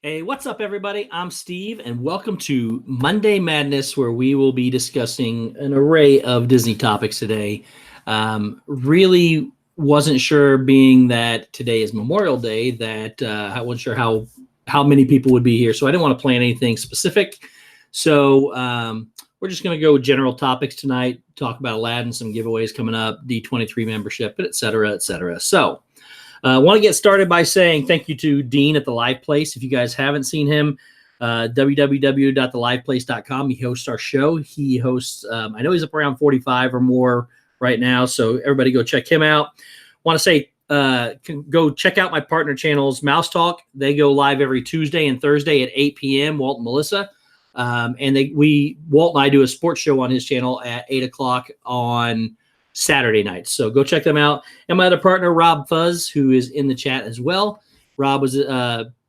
Hey, what's up, everybody? I'm Steve, and welcome to Monday Madness, where we will be discussing an array of Disney topics today. Really wasn't sure, being that today is Memorial Day, that I wasn't sure how many people would be here, so I didn't want to plan anything specific. So we're just going to go general topics tonight, talk about Aladdin, some giveaways coming up, D23 membership, et cetera, et cetera. So I want to get started by saying thank you to Dean at The Live Place. If you guys haven't seen him, www.theliveplace.com. He hosts our show. He hosts, I know he's up around 45 or more right now, so everybody go check him out. Want to say, go check out my partner channels, Mouse Talk. They go live every Tuesday and Thursday at 8 p.m., Walt and Melissa. Walt and I do a sports show on his channel at 8 o'clock on Saturday nights. So go check them out. And my other partner, Rob Fuzz, who is in the chat as well. Rob was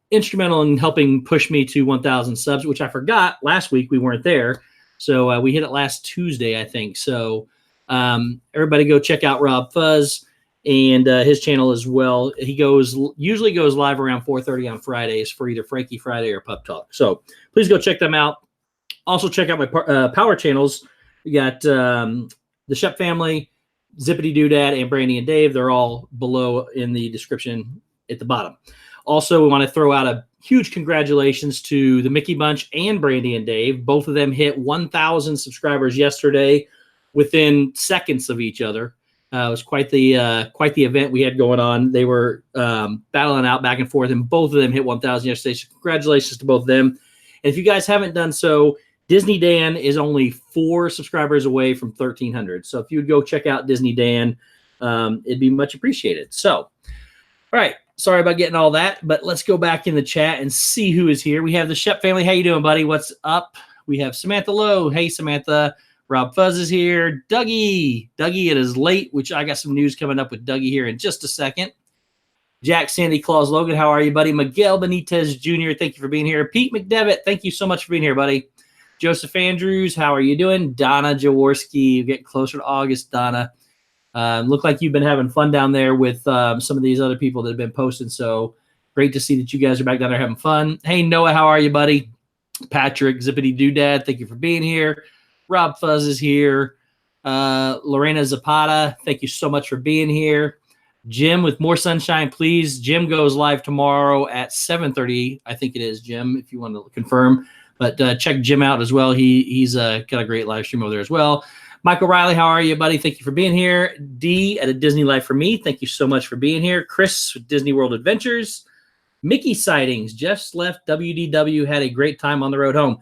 instrumental in helping push me to 1,000 subs, which I forgot last week. We weren't there. So we hit it last Tuesday, I think. So everybody go check out Rob Fuzz and his channel as well. He usually goes live around 4:30 on Fridays for either Frankie Friday or Pup Talk. So please go check them out. Also check out my power channels. We got the Shep family, Zippity Doodad, and Brandy and Dave. They're all below in the description at the bottom. Also, we want to throw out a huge congratulations to the Mickey Bunch and Brandy and Dave. Both of them hit 1,000 subscribers yesterday within seconds of each other. It was quite the event we had going on. They were battling out back and forth, and both of them hit 1,000 yesterday. So congratulations to both of them. And if you guys haven't done so, Disney Dan is only 4 subscribers away from 1,300. So if you would go check out Disney Dan, it'd be much appreciated. So, all right. Sorry about getting all that, but let's go back in the chat and see who is here. We have the Shep family. How you doing, buddy? What's up? We have Samantha Lowe. Hey, Samantha. Rob Fuzz is here. Dougie. Dougie, it is late, which I got some news coming up with Dougie here in just a second. Jack Sandy Claus Logan, how are you, buddy? Miguel Benitez Jr., thank you for being here. Pete McDevitt, thank you so much for being here, buddy. Joseph Andrews, how are you doing? Donna Jaworski, you get closer to August, Donna. Look like you've been having fun down there with some of these other people that have been posting, so great to see that you guys are back down there having fun. Hey, Noah, how are you, buddy? Patrick, Zippity Doodad, thank you for being here. Rob Fuzz is here. Lorena Zapata, thank you so much for being here. Jim with More Sunshine, please. Jim goes live tomorrow at 7:30, I think it is, Jim, if you want to confirm. But check Jim out as well. He's got a great live stream over there as well. Michael Riley, how are you, buddy? Thank you for being here. D at A Disney Life for Me, thank you so much for being here. Chris with Disney World Adventures. Mickey Sightings just left WDW, had a great time on the road home.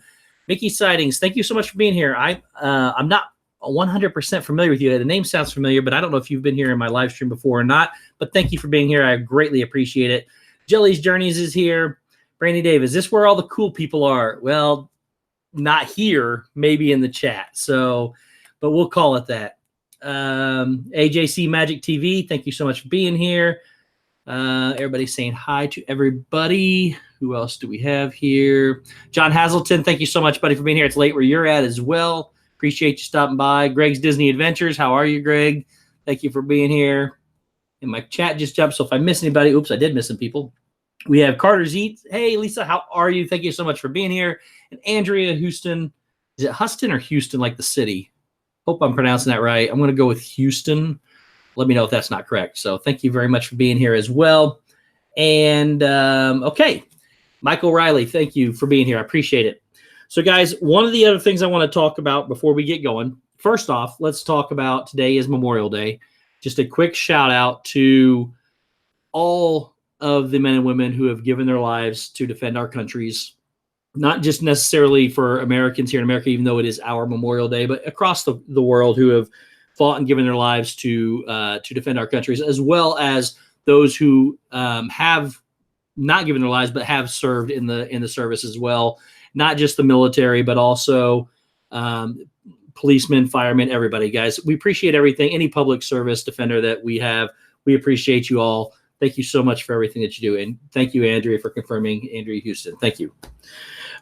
Mickey Sightings, thank you so much for being here. I'm not 100% familiar with you. The name sounds familiar, but I don't know if you've been here in my live stream before or not. But thank you for being here. I greatly appreciate it. Jelly's Journeys is here. Brandy Dave, is this where all the cool people are? Well, not here, maybe in the chat. So, but we'll call it that. AJC Magic TV, thank you so much for being here. Everybody's saying hi to everybody. Who else do we have here? John Hazelton, thank you so much, buddy, for being here. It's late where you're at as well. Appreciate you stopping by. Greg's Disney Adventures, how are you, Greg? Thank you for being here. And my chat just jumped, so if I miss anybody, oops, I did miss some people. We have Carter's Eats. Hey, Lisa, how are you? Thank you so much for being here. And Andrea Houston. Is it Huston or Houston, like the city? Hope I'm pronouncing that right. I'm going to go with Houston. Let me know if that's not correct. So thank you very much for being here as well. And, okay, Michael Riley, thank you for being here. I appreciate it. So, guys, one of the other things I want to talk about before we get going, first off, let's talk about today is Memorial Day. Just a quick shout out to all of the men and women who have given their lives to defend our countries, not just necessarily for Americans here in America, even though it is our Memorial Day, but across the world who have fought and given their lives to defend our countries, as well as those who have not given their lives but have served in the service as well. Not just the military, but also policemen, firemen, everybody, guys. We appreciate everything. Any public service defender that we have, we appreciate you all. Thank you so much for everything that you do. And thank you, Andrea, for confirming. Andrea Houston, thank you.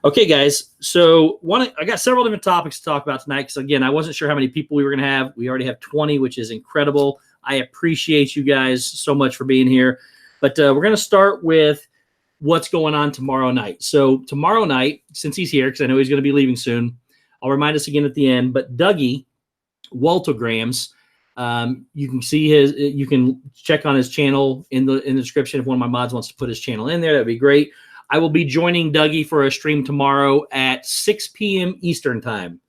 Okay, guys. So I got several different topics to talk about tonight because, again, I wasn't sure how many people we were going to have. We already have 20, which is incredible. I appreciate you guys so much for being here. But we're going to start with what's going on tomorrow night. So tomorrow night, since he's here, because I know he's going to be leaving soon, I'll remind us again at the end, but Dougie Waltograms, you can see you can check on his channel in the description. If one of my mods wants to put his channel in there, that'd be great. I will be joining Dougie for a stream tomorrow at 6 p.m. Eastern time.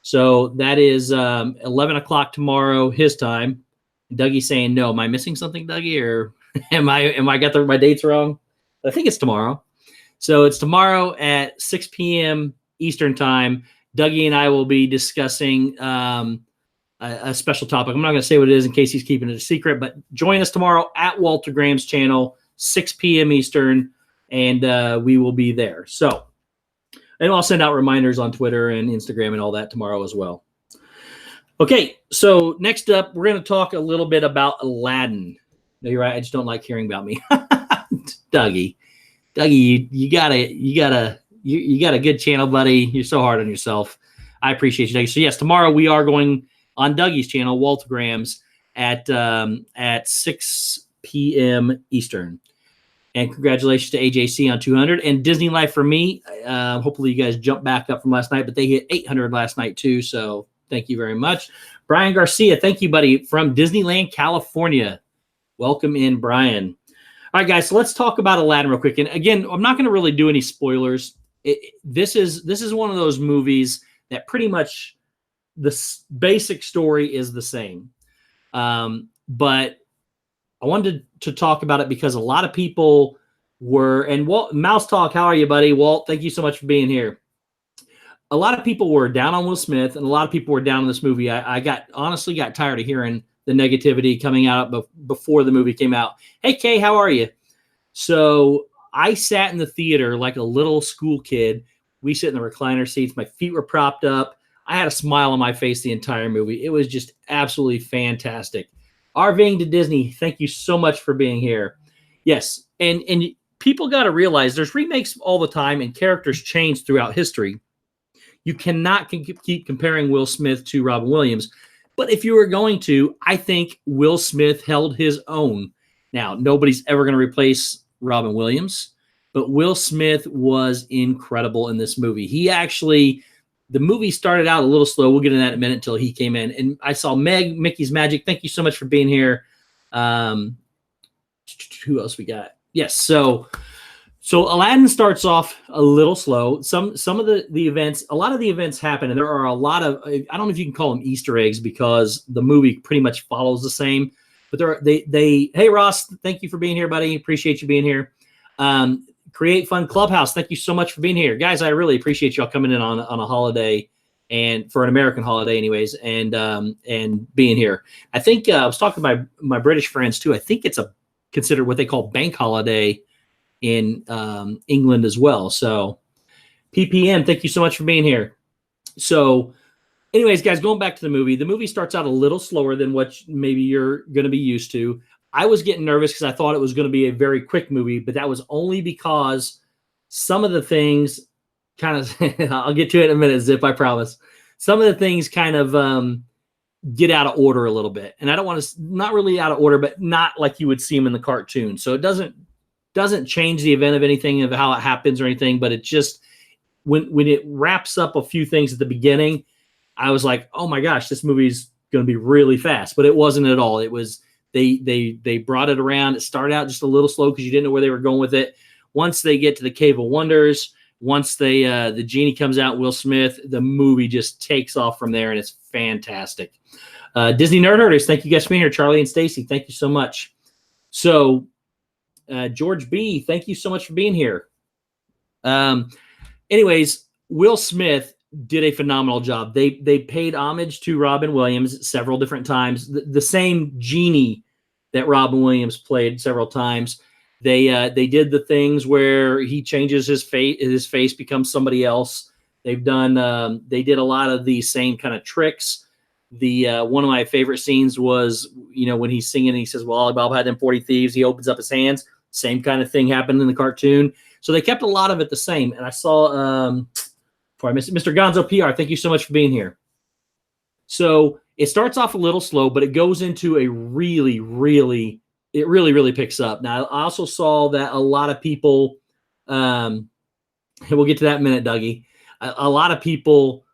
So that is 11 o'clock tomorrow, his time. Dougie's saying, no, am I missing something, Dougie? Or am I got my dates wrong? I think it's tomorrow. So it's tomorrow at 6 p.m. Eastern time. Dougie and I will be discussing a special topic. I'm not going to say what it is in case he's keeping it a secret, but join us tomorrow at Walter Graham's channel, 6 p.m. Eastern, and we will be there. So, and I'll send out reminders on Twitter and Instagram and all that tomorrow as well. Okay, so next up, we're going to talk a little bit about Aladdin. No, you're right. I just don't like hearing about me. Dougie, you got a good channel, buddy. You're so hard on yourself. I appreciate you, Dougie. So yes, tomorrow we are going on Dougie's channel, Waltograms, at 6 p.m. Eastern. And congratulations to AJC on 200 and Disney Life for me. Hopefully you guys jumped back up from last night, but they hit 800 last night too. So thank you very much. Brian Garcia, thank you, buddy, from Disneyland, California. Welcome in, Brian. All right, guys, so let's talk about Aladdin real quick. And again, I'm not going to really do any spoilers. This is one of those movies that pretty much the basic story is the same. But I wanted to talk about it because a lot of people were, and Walt, Mouse Talk, how are you, buddy? Walt, thank you so much for being here. A lot of people were down on Will Smith, and a lot of people were down on this movie. I honestly got tired of hearing the negativity coming out before the movie came out. Hey, Kay, how are you? So I sat in the theater like a little school kid. We sit in the recliner seats. My feet were propped up. I had a smile on my face the entire movie. It was just absolutely fantastic. RVing to Disney, thank you so much for being here. Yes, and people got to realize there's remakes all the time, and characters change throughout history. You cannot keep comparing Will Smith to Robin Williams. But if you were going to, I think Will Smith held his own. Now, nobody's ever going to replace Robin Williams, but Will Smith was incredible in this movie. The movie started out a little slow. We'll get into that in a minute until he came in. And I saw Meg, Mickey's Magic. Thank you so much for being here. Who else we got? Yes, so Aladdin starts off a little slow. Some of the events, a lot of the events happen, and there are a lot of, I don't know if you can call them Easter eggs because the movie pretty much follows the same. But hey Ross, thank you for being here, buddy. Appreciate you being here. Create Fun Clubhouse, thank you so much for being here, guys. I really appreciate y'all coming in on a holiday, and for an American holiday, anyways, and being here. I think I was talking to my British friends too. I think it's considered what they call bank holiday in England as well. So PPM, thank you so much for being here. So anyways, guys, going back to the movie starts out a little slower than what maybe you're going to be used to. I was getting nervous because I thought it was going to be a very quick movie, but that was only because some of the things kind of, I'll get to it in a minute, Zip, I promise. Some of the things kind of get out of order a little bit. And I don't want to, not really out of order, but not like you would see them in the cartoon. So it doesn't change the event of anything, of how it happens or anything, but it just, when it wraps up a few things at the beginning, I was like, oh my gosh, this movie's going to be really fast, but it wasn't at all. It was, they brought it around. It started out just a little slow because you didn't know where they were going with it. Once they get to the Cave of Wonders, once the genie comes out, Will Smith, the movie just takes off from there, and it's fantastic. Disney Nerd Herders, thank you guys for being here. Charlie and Stacy, thank you so much. So George B, thank you so much for being here. Anyways, Will Smith did a phenomenal job. They paid homage to Robin Williams several different times. The same genie that Robin Williams played several times. They did the things where he changes his face becomes somebody else. They did a lot of the same kind of tricks. One of my favorite scenes was, when he's singing and he says, well, Bob had them 40 thieves. He opens up his hands. Same kind of thing happened in the cartoon. So they kept a lot of it the same. And I saw, before I missed it, Mr. Gonzo PR, thank you so much for being here. So it starts off a little slow, but it goes into a really, really picks up. Now, I also saw that a lot of people And we'll get to that in a minute, Dougie. A lot of people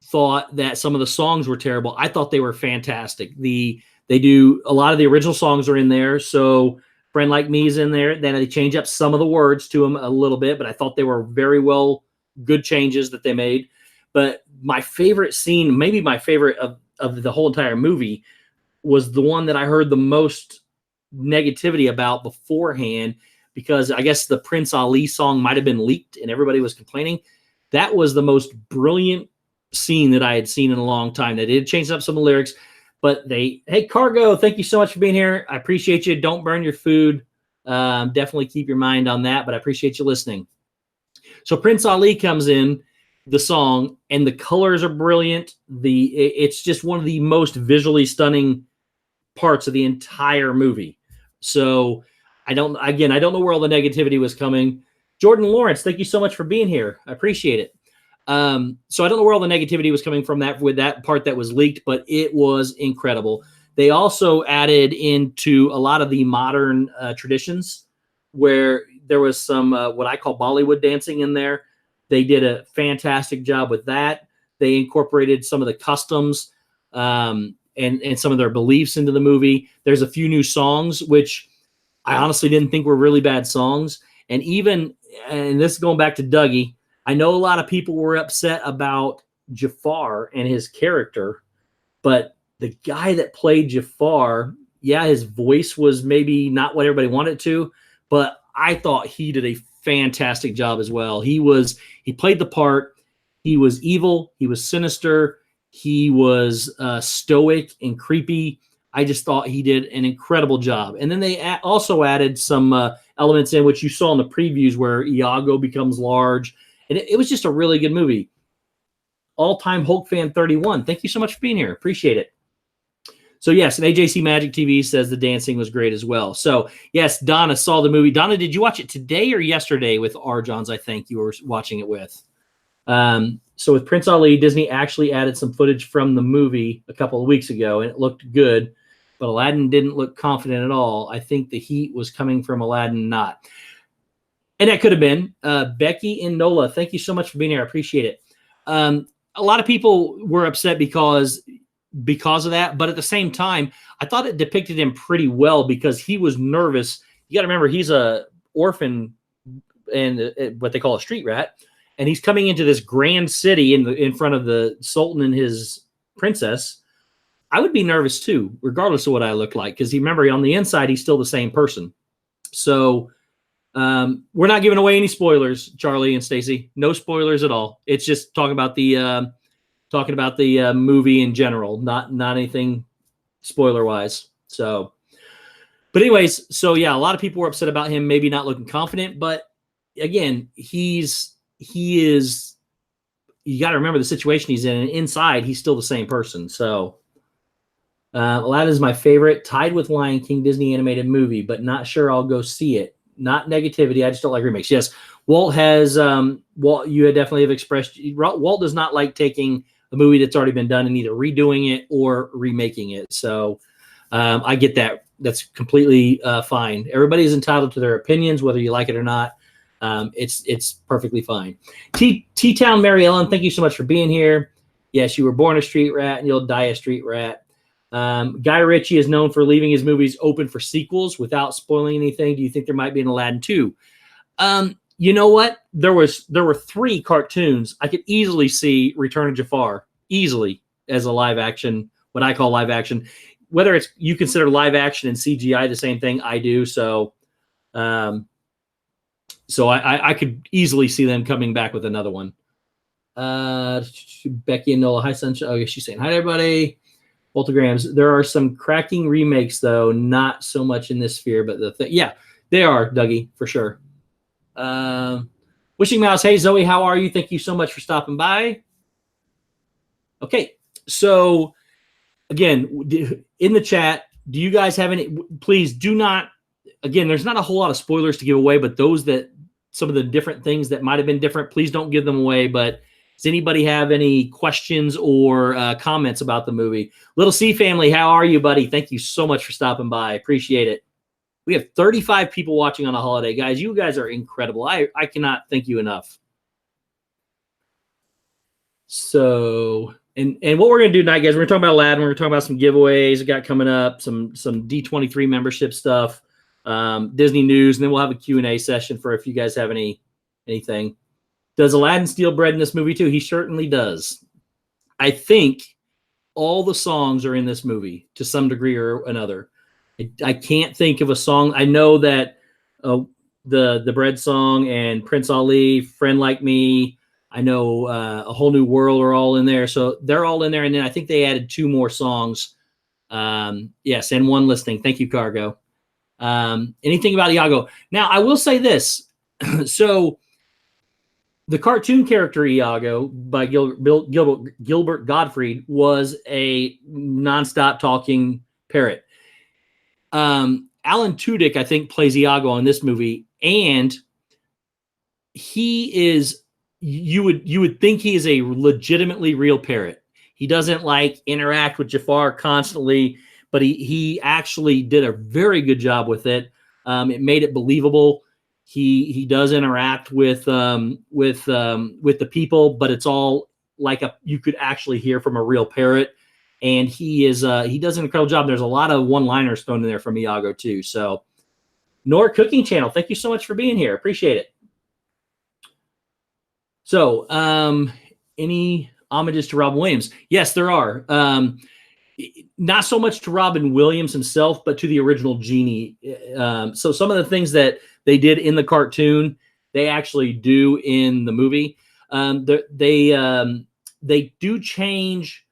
thought that some of the songs were terrible. I thought they were fantastic. They do a lot of the original songs are in there. So Friend Like Me is in there. Then they change up some of the words to them a little bit, but I thought they were very good changes that they made. But my favorite scene, maybe my favorite of the whole entire movie, was the one that I heard the most negativity about beforehand, because I guess the Prince Ali song might have been leaked and everybody was complaining. That was the most brilliant scene that I had seen in a long time. They did change up some of the lyrics, but hey, Cargo, thank you so much for being here. I appreciate you. Don't burn your food. Definitely keep your mind on that, but I appreciate you listening. So Prince Ali comes in the song, and the colors are brilliant. It's just one of the most visually stunning parts of the entire movie. So I don't know where all the negativity was coming. Jordan Lawrence, thank you so much for being here. I appreciate it. So I don't know where all the negativity was coming from with that part that was leaked, but it was incredible. They also added into a lot of the modern traditions, where there was some what I call Bollywood dancing in there. They did a fantastic job with that. They incorporated some of the customs and some of their beliefs into the movie. There's a few new songs, which I honestly didn't think were really bad songs. And this is going back to Dougie, I know a lot of people were upset about Jafar and his character, but the guy that played Jafar, yeah, his voice was maybe not what everybody wanted to, but I thought he did a fantastic job as well. He played the part. He was evil. He was sinister. He was stoic and creepy. I just thought he did an incredible job. And then they also added some elements in, which you saw in the previews, where Iago becomes large. And it was just a really good movie. All-time Hulk fan 31. Thank you so much for being here. Appreciate it. So, yes, and AJC Magic TV says the dancing was great as well. So, yes, Donna saw the movie. Donna, did you watch it today or yesterday with Arjons? I think you were watching it with. So with Prince Ali, Disney actually added some footage from the movie a couple of weeks ago, and it looked good. But Aladdin didn't look confident at all. I think the heat was coming from Aladdin, not. And that could have been. Becky and Nola, thank you so much for being here. I appreciate it. A lot of people were upset because of that. But at the same time, I thought it depicted him pretty well, because he was nervous. You got to remember, he's a orphan and what they call a street rat. And he's coming into this grand city in front of the Sultan and his princess. I would be nervous too, regardless of what I look like, because remember, on the inside, he's still the same person. So we're not giving away any spoilers, Charlie and Stacy. No spoilers at all. It's just talking about the movie in general, not anything spoiler wise. So, but anyways, so yeah, a lot of people were upset about him maybe not looking confident, but again, he is. You got to remember the situation he's in. And inside, he's still the same person. So, Aladdin is my favorite, tied with Lion King Disney animated movie, but not sure I'll go see it. Not negativity. I just don't like remakes. Yes, Walt has. Walt, you definitely have expressed. Walt does not like taking a movie that's already been done and either redoing it or remaking it. So I get that. That's completely fine. Everybody is entitled to their opinions, whether you like it or not. It's perfectly fine. T-Town Mary Ellen, thank you so much for being here. Yes, you were born a street rat and you'll die a street rat. Guy Ritchie is known for leaving his movies open for sequels without spoiling anything. Do you think there might be an Aladdin 2? You know what? There were 3 cartoons. I could easily see Return of Jafar easily as a live action, what I call live action. Whether it's you consider live action and CGI the same thing, I do. So I could easily see them coming back with another one. Becky and Nola, hi Sunshine. Oh, she's saying hi to everybody. Multigrams. There are some cracking remakes though, not so much in this sphere, but yeah, they are, Dougie, for sure. Wishing Mouse, hey Zoe, how are you? Thank you so much for stopping by. Okay, so again, in the chat, do you guys have any? Please do not. Again, there's not a whole lot of spoilers to give away, but some of the different things that might have been different, please don't give them away. But does anybody have any questions or comments about the movie? Little C family, how are you, buddy? Thank you so much for stopping by. Appreciate it. We have 35 people watching on a holiday. Guys, you guys are incredible. I cannot thank you enough. So, and what we're going to do tonight, guys, we're talking about Aladdin. We're talking about some giveaways we got coming up, some D23 membership stuff, Disney news, and then we'll have a Q&A session for if you guys have anything. Does Aladdin steal bread in this movie too? He certainly does. I think all the songs are in this movie to some degree or another. I can't think of a song. I know that the bread song and Prince Ali, Friend Like Me, I know A Whole New World are all in there. So they're all in there. And then I think they added 2 more songs. Yes, and 1 listing. Thank you, Cargo. Anything about Iago? Now, I will say this. So the cartoon character Iago by Gilbert Gottfried was a nonstop talking parrot. Alan Tudyk, I think, plays Iago in this movie, and he is you would think he is a legitimately real parrot. He doesn't like interact with Jafar constantly, but he actually did a very good job with it. It made it believable. He does interact with the people, but it's all like you could actually hear from a real parrot. And he does an incredible job. There's a lot of one-liners thrown in there from Iago too. So, Nor Cooking Channel, thank you so much for being here. Appreciate it. So, any homages to Robin Williams? Yes, there are. Not so much to Robin Williams himself, but to the original Genie. So some of the things that they did in the cartoon, they actually do in the movie. They do change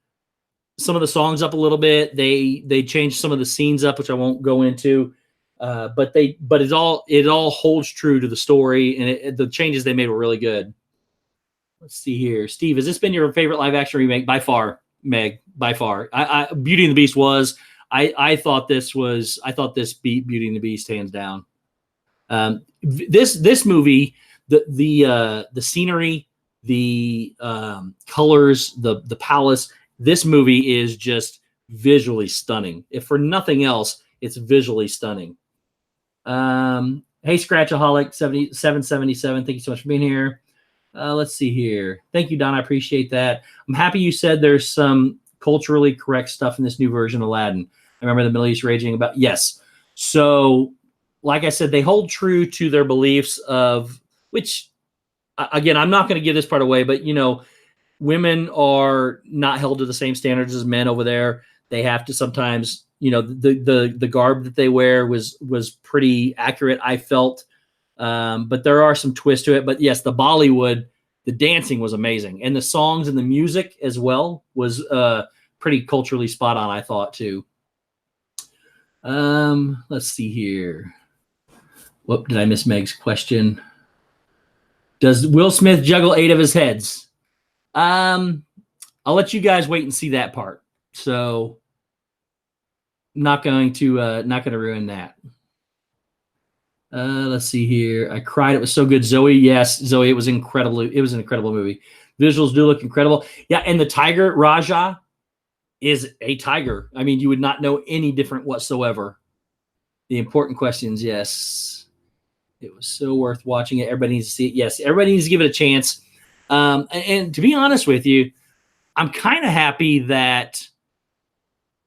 some of the songs up a little bit. They change some of the scenes up, which I won't go into. But it all holds true to the story, and the changes they made were really good. Let's see here, Steve. Has this been your favorite live action remake? By far, Meg. By far, Beauty and the Beast was. I thought this beat Beauty and the Beast hands down. This movie, the scenery, the colors, the palace. This movie is just visually stunning. If for nothing else, it's visually stunning. Hey, Scratchaholic 777. Thank you so much for being here. Let's see here. Thank you, Don. I appreciate that. I'm happy you said there's some culturally correct stuff in this new version of Aladdin. I remember the Middle East raging about. Yes. So, like I said, they hold true to their beliefs of which, again, I'm not going to give this part away, but women are not held to the same standards as men over there. They have to sometimes, the garb that they wear was pretty accurate, I felt. But there are some twists to it. But yes, the Bollywood, the dancing was amazing. And the songs and the music as well was pretty culturally spot on, I thought, too. Let's see here. Whoop, did I miss Meg's question? Does Will Smith juggle 8 of his heads? I'll let you guys wait and see that part. So not going to ruin that. Let's see here. I cried. It was so good. Zoe, yes. Zoe, it was incredible. It was an incredible movie. Visuals do look incredible. Yeah, and the tiger, Raja, is a tiger. I mean, you would not know any different whatsoever. The important questions, yes. It was so worth watching it. Everybody needs to see it. Yes, everybody needs to give it a chance. And to be honest with you, I'm kind of happy that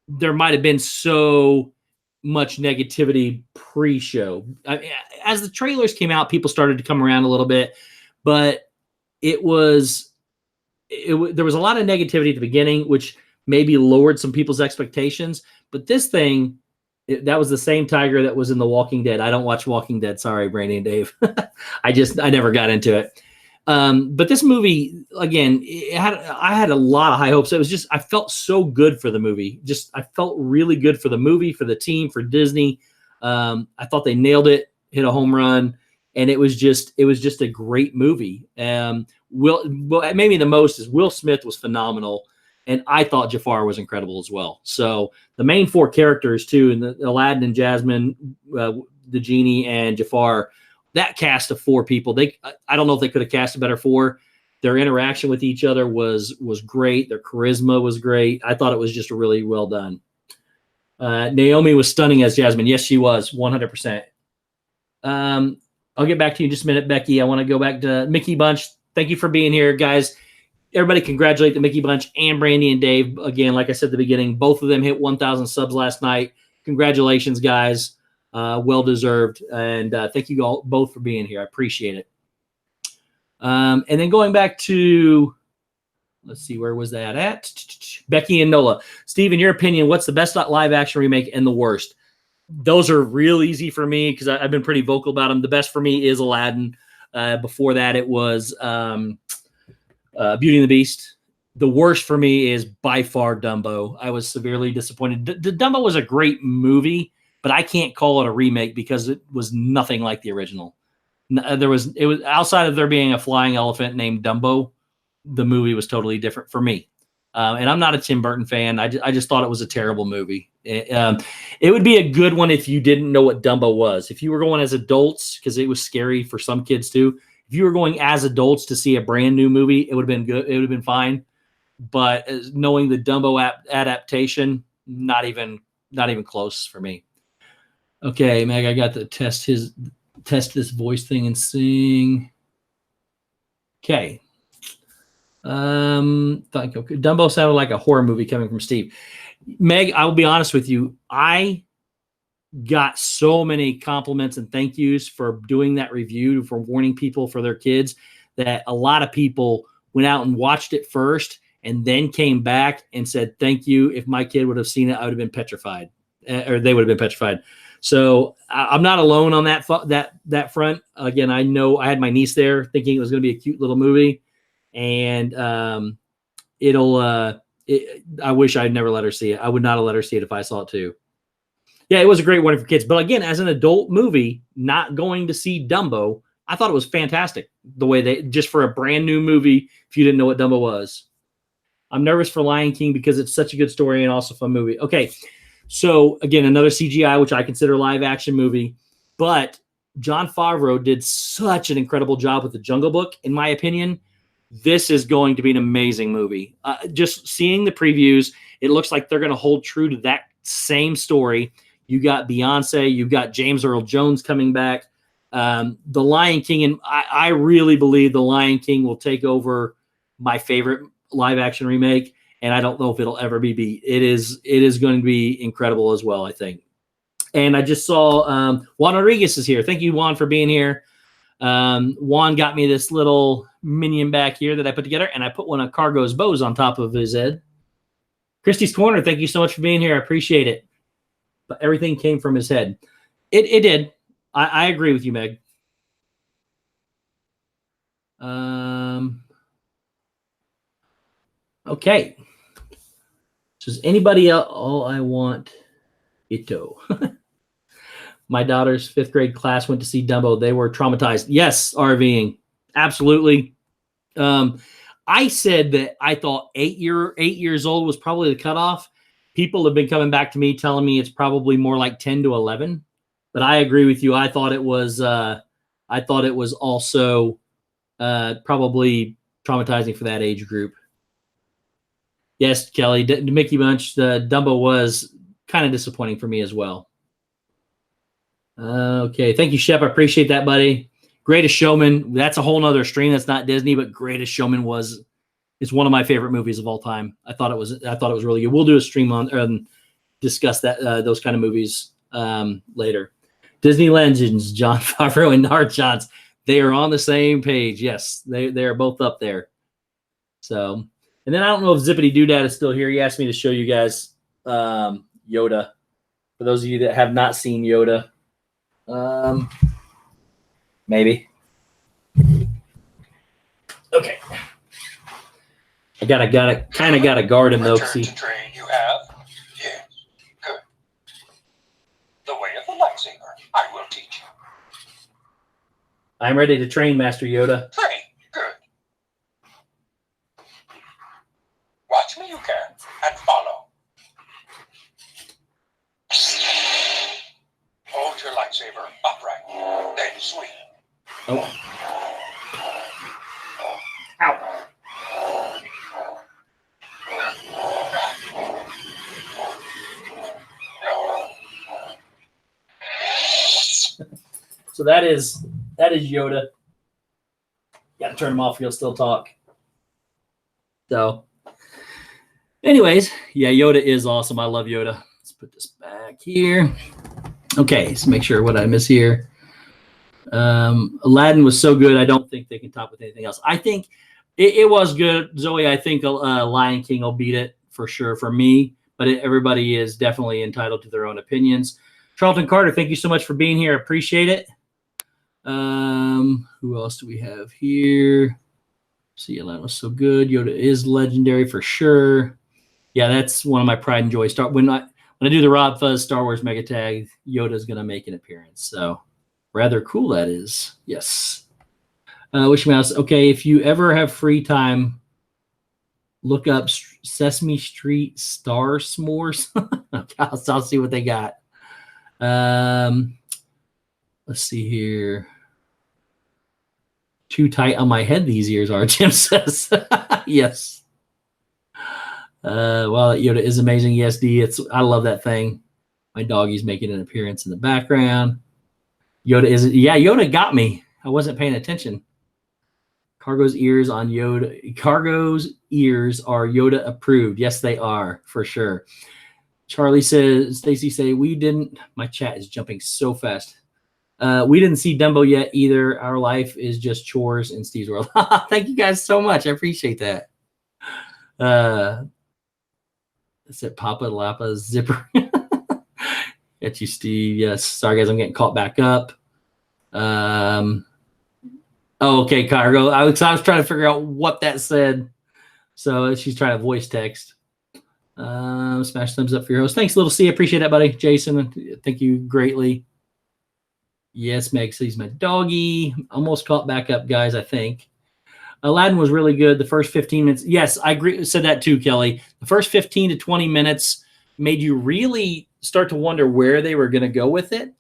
there might have been so much negativity pre-show. I mean, as the trailers came out, people started to come around a little bit, but there was a lot of negativity at the beginning, which maybe lowered some people's expectations. But this thing, that was the same tiger that was in The Walking Dead. I don't watch Walking Dead. Sorry, Brandy and Dave. I never got into it. But this movie, again, I had a lot of high hopes. It was just, I felt so good for the movie. I felt really good for the movie, for the team, for Disney. I thought they nailed it, hit a home run, and it was just a great movie. Maybe the most is Will Smith was phenomenal, and I thought Jafar was incredible as well. So the main 4 characters too, and the Aladdin and Jasmine, the Genie and Jafar. That cast of 4 people, I don't know if they could have cast a better 4. Their interaction with each other was great. Their charisma was great. I thought it was just really well done. Naomi was stunning as Jasmine. Yes, she was 100%. I'll get back to you in just a minute, Becky. I want to go back to Mickey Bunch. Thank you for being here, guys. Everybody congratulate the Mickey Bunch and Brandy and Dave. Again, like I said at the beginning, both of them hit 1,000 subs last night. Congratulations, guys. Well-deserved. And thank you all both for being here. I appreciate it. And then going back to, let's see, where was that at? Becky and Nola. Steve, in your opinion, what's the best live-action remake and the worst? Those are real easy for me because I've been pretty vocal about them. The best for me is Aladdin. Before that, it was Beauty and the Beast. The worst for me is by far Dumbo. I was severely disappointed. Dumbo was a great movie, but I can't call it a remake because it was nothing like the original. It was outside of there being a flying elephant named Dumbo, the movie was totally different for me. And I'm not a Tim Burton fan. I just thought it was a terrible movie. It would be a good one if you didn't know what Dumbo was. If you were going as adults, because it was scary for some kids too. If you were going as adults to see a brand new movie, it would have been good. It would have been fine. But knowing the Dumbo adaptation, not even close for me. Okay, Meg, I got to test this voice thing and sing. Okay. Dumbo sounded like a horror movie coming from Steve. Meg, I will be honest with you. I got so many compliments and thank yous for doing that review, for warning people for their kids, that a lot of people went out and watched it first and then came back and said, thank you. If my kid would have seen it, I would have been petrified, or they would have been petrified. So I'm not alone on that front. Again, I know I had my niece there thinking it was going to be a cute little movie. And I wish I'd never let her see it. I would not have let her see it if I saw it too. Yeah, it was a great one for kids. But again, as an adult movie, not going to see Dumbo, I thought it was fantastic. The way just for a brand new movie, if you didn't know what Dumbo was. I'm nervous for Lion King because it's such a good story and also a fun movie. Okay, so again, another CGI, which I consider live action movie. But Jon Favreau did such an incredible job with The Jungle Book, in my opinion. This is going to be an amazing movie. Just seeing the previews, it looks like they're going to hold true to that same story. You got Beyonce, you got James Earl Jones coming back. The Lion King, and I really believe The Lion King will take over my favorite live action remake, and I don't know if it'll ever be beat. It is going to be incredible as well, I think. And I just saw Juan Rodriguez is here. Thank you, Juan, for being here. Juan got me this little minion back here that I put together, and I put one of Cargo's bows on top of his head. Christy's Corner, thank you so much for being here. I appreciate it. But everything came from his head. It did. I agree with you, Meg. Okay. Does anybody else? All I want, Ito. My daughter's 5th grade class went to see Dumbo. They were traumatized. Yes, RVing. Absolutely. I said that I thought 8 years old was probably the cutoff. People have been coming back to me telling me it's probably more like 10 to 11. But I agree with you. I thought it was also probably traumatizing for that age group. Yes, Kelly, Mickey Bunch, the Dumbo was kind of disappointing for me as well. Okay, thank you, Shep. I appreciate that, buddy. Greatest Showman. That's a whole nother stream. That's not Disney, but Greatest Showman it's one of my favorite movies of all time. I thought it was really good. We'll do a stream on discuss that those kind of movies later. Disney Legends, Jon Favreau and Nard Johns. They are on the same page. Yes, they are both up there. So, and then I don't know if Zippity Doodad is still here. He asked me to show you guys Yoda. For those of you that have not seen Yoda, maybe. Okay. I gotta guard him though. See. Train you have? Yes. Good. The way of the lightsaber. I will teach you. I'm ready to train, Master Yoda. Train. Good. Watch me, you can, and follow. Hold your lightsaber upright, then swing. Oh. Ow. that is Yoda. Got to turn him off. He'll still talk. So, anyways, yeah, Yoda is awesome. I love Yoda. Let's put this back here. Okay, let's make sure what I miss here. Aladdin was so good. I don't think they can top with anything else. I think it was good, Zoe. I think Lion King will beat it for sure for me. But everybody is definitely entitled to their own opinions. Charlton Carter, thank you so much for being here. Appreciate it. Who else do we have here? See, Aladdin was so good. Yoda is legendary for sure. Yeah, that's one of my pride and joy. When I do the Rob Fuzz Star Wars Mega Tag, Yoda is going to make an appearance. So rather cool that is. Yes. Wish Mouse. Okay, if you ever have free time, look up Sesame Street Star S'mores. I'll see what they got. Let's see here. Too tight on my head these ears are, Jim says. Yes. Well, Yoda is amazing. Yes, D. I love that thing. My doggy's making an appearance in the background. Yoda got me. I wasn't paying attention. Cargo's ears on Yoda. Cargo's ears are Yoda approved. Yes, they are for sure. Charlie says, Stacy say, we didn't. My chat is jumping so fast. We didn't see Dumbo yet either. Our life is just chores in Steve's world. Thank you guys so much. I appreciate that. Is it Papa Lapa Zipper? Get you, Steve. Yes. Sorry, guys. I'm getting caught back up. Oh, okay, Cargo. I was trying to figure out what that said. So she's trying to voice text. Smash thumbs up for your host. Thanks, Little C. I appreciate that, buddy. Jason, thank you greatly. Yes, Meg says my doggy. Almost caught back up, guys, I think. Aladdin was really good. The first 15 minutes. Yes, I agree. Said that too, Kelly. The first 15 to 20 minutes made you really start to wonder where they were going to go with it.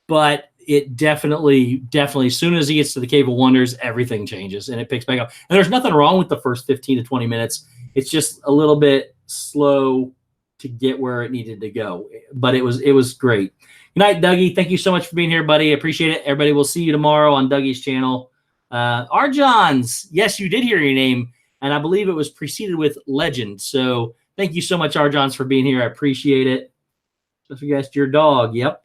But it definitely, as soon as he gets to the Cave of Wonders, everything changes and it picks back up. And there's nothing wrong with the first 15 to 20 minutes. It's just a little bit slow to get where it needed to go. But it was great. Good night, Dougie. Thank you so much for being here, buddy. I appreciate it. Everybody, we'll see you tomorrow on Dougie's channel. Arjons, yes, you did hear your name, and I believe it was preceded with Legend. So thank you so much, Arjons, for being here. I appreciate it. So if you guys, your dog. Yep.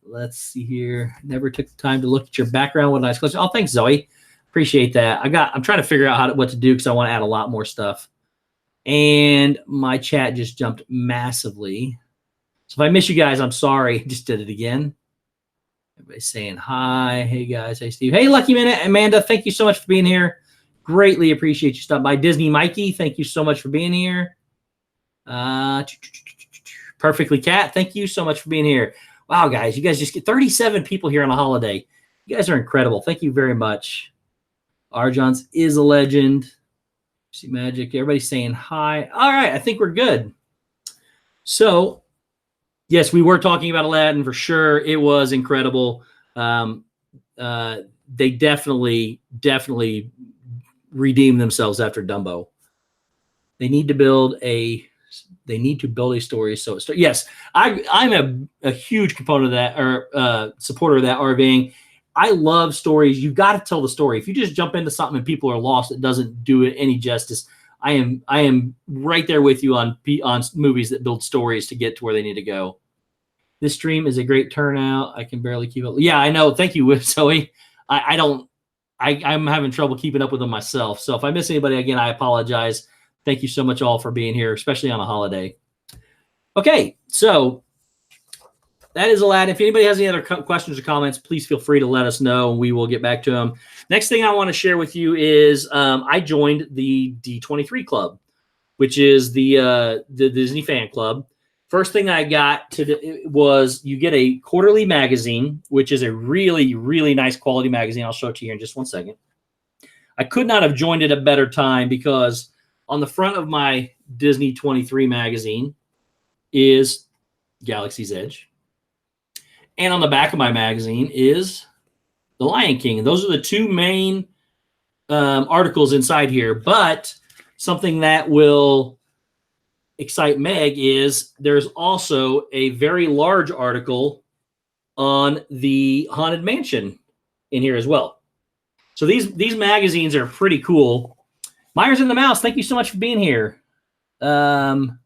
Let's see here. Never took the time to look at your background. What a nice question. Oh, thanks, Zoe. Appreciate that. I'm trying to figure out what to do because I want to add a lot more stuff. And my chat just jumped massively. So if I miss you guys, I'm sorry. Just did it again. Everybody's saying hi. Hey, guys. Hey, Steve. Hey, Lucky Minute. Amanda, thank you so much for being here. Greatly appreciate you stopping by. Disney Mikey, thank you so much for being here. Perfectly Cat, thank you so much for being here. Wow, guys, you guys just get 37 people here on a holiday. You guys are incredible. Thank you very much. Arjons is a legend. See Magic. Everybody's saying hi. All right, I think we're good. So, yes, we were talking about Aladdin for sure. It was incredible. They definitely redeemed themselves after Dumbo. They need to build a story. So yes, I'm a huge component of that, or supporter of that. RVing. I love stories. You've got to tell the story. If you just jump into something and people are lost, it doesn't do it any justice. I am right there with you on movies that build stories to get to where they need to go. This stream is a great turnout. I can barely keep up. Yeah, I know. Thank you, Zoe. I'm having trouble keeping up with them myself. So if I miss anybody again, I apologize. Thank you so much all for being here, especially on a holiday. Okay, so that is Aladdin. If anybody has any other questions or comments, please feel free to let us know, and we will get back to them. Next thing I want to share with you is I joined the D23 Club, which is the Disney fan club. First thing I got was you get a quarterly magazine, which is a really, really nice quality magazine. I'll show it to you in just one second. I could not have joined it at a better time because on the front of my Disney 23 magazine is Galaxy's Edge. And on the back of my magazine is The Lion King. And those are the two main articles inside here. But something that will excite Meg is there's also a very large article on the Haunted Mansion in here as well. So these magazines are pretty cool. Myers and the Mouse, thank you so much for being here. And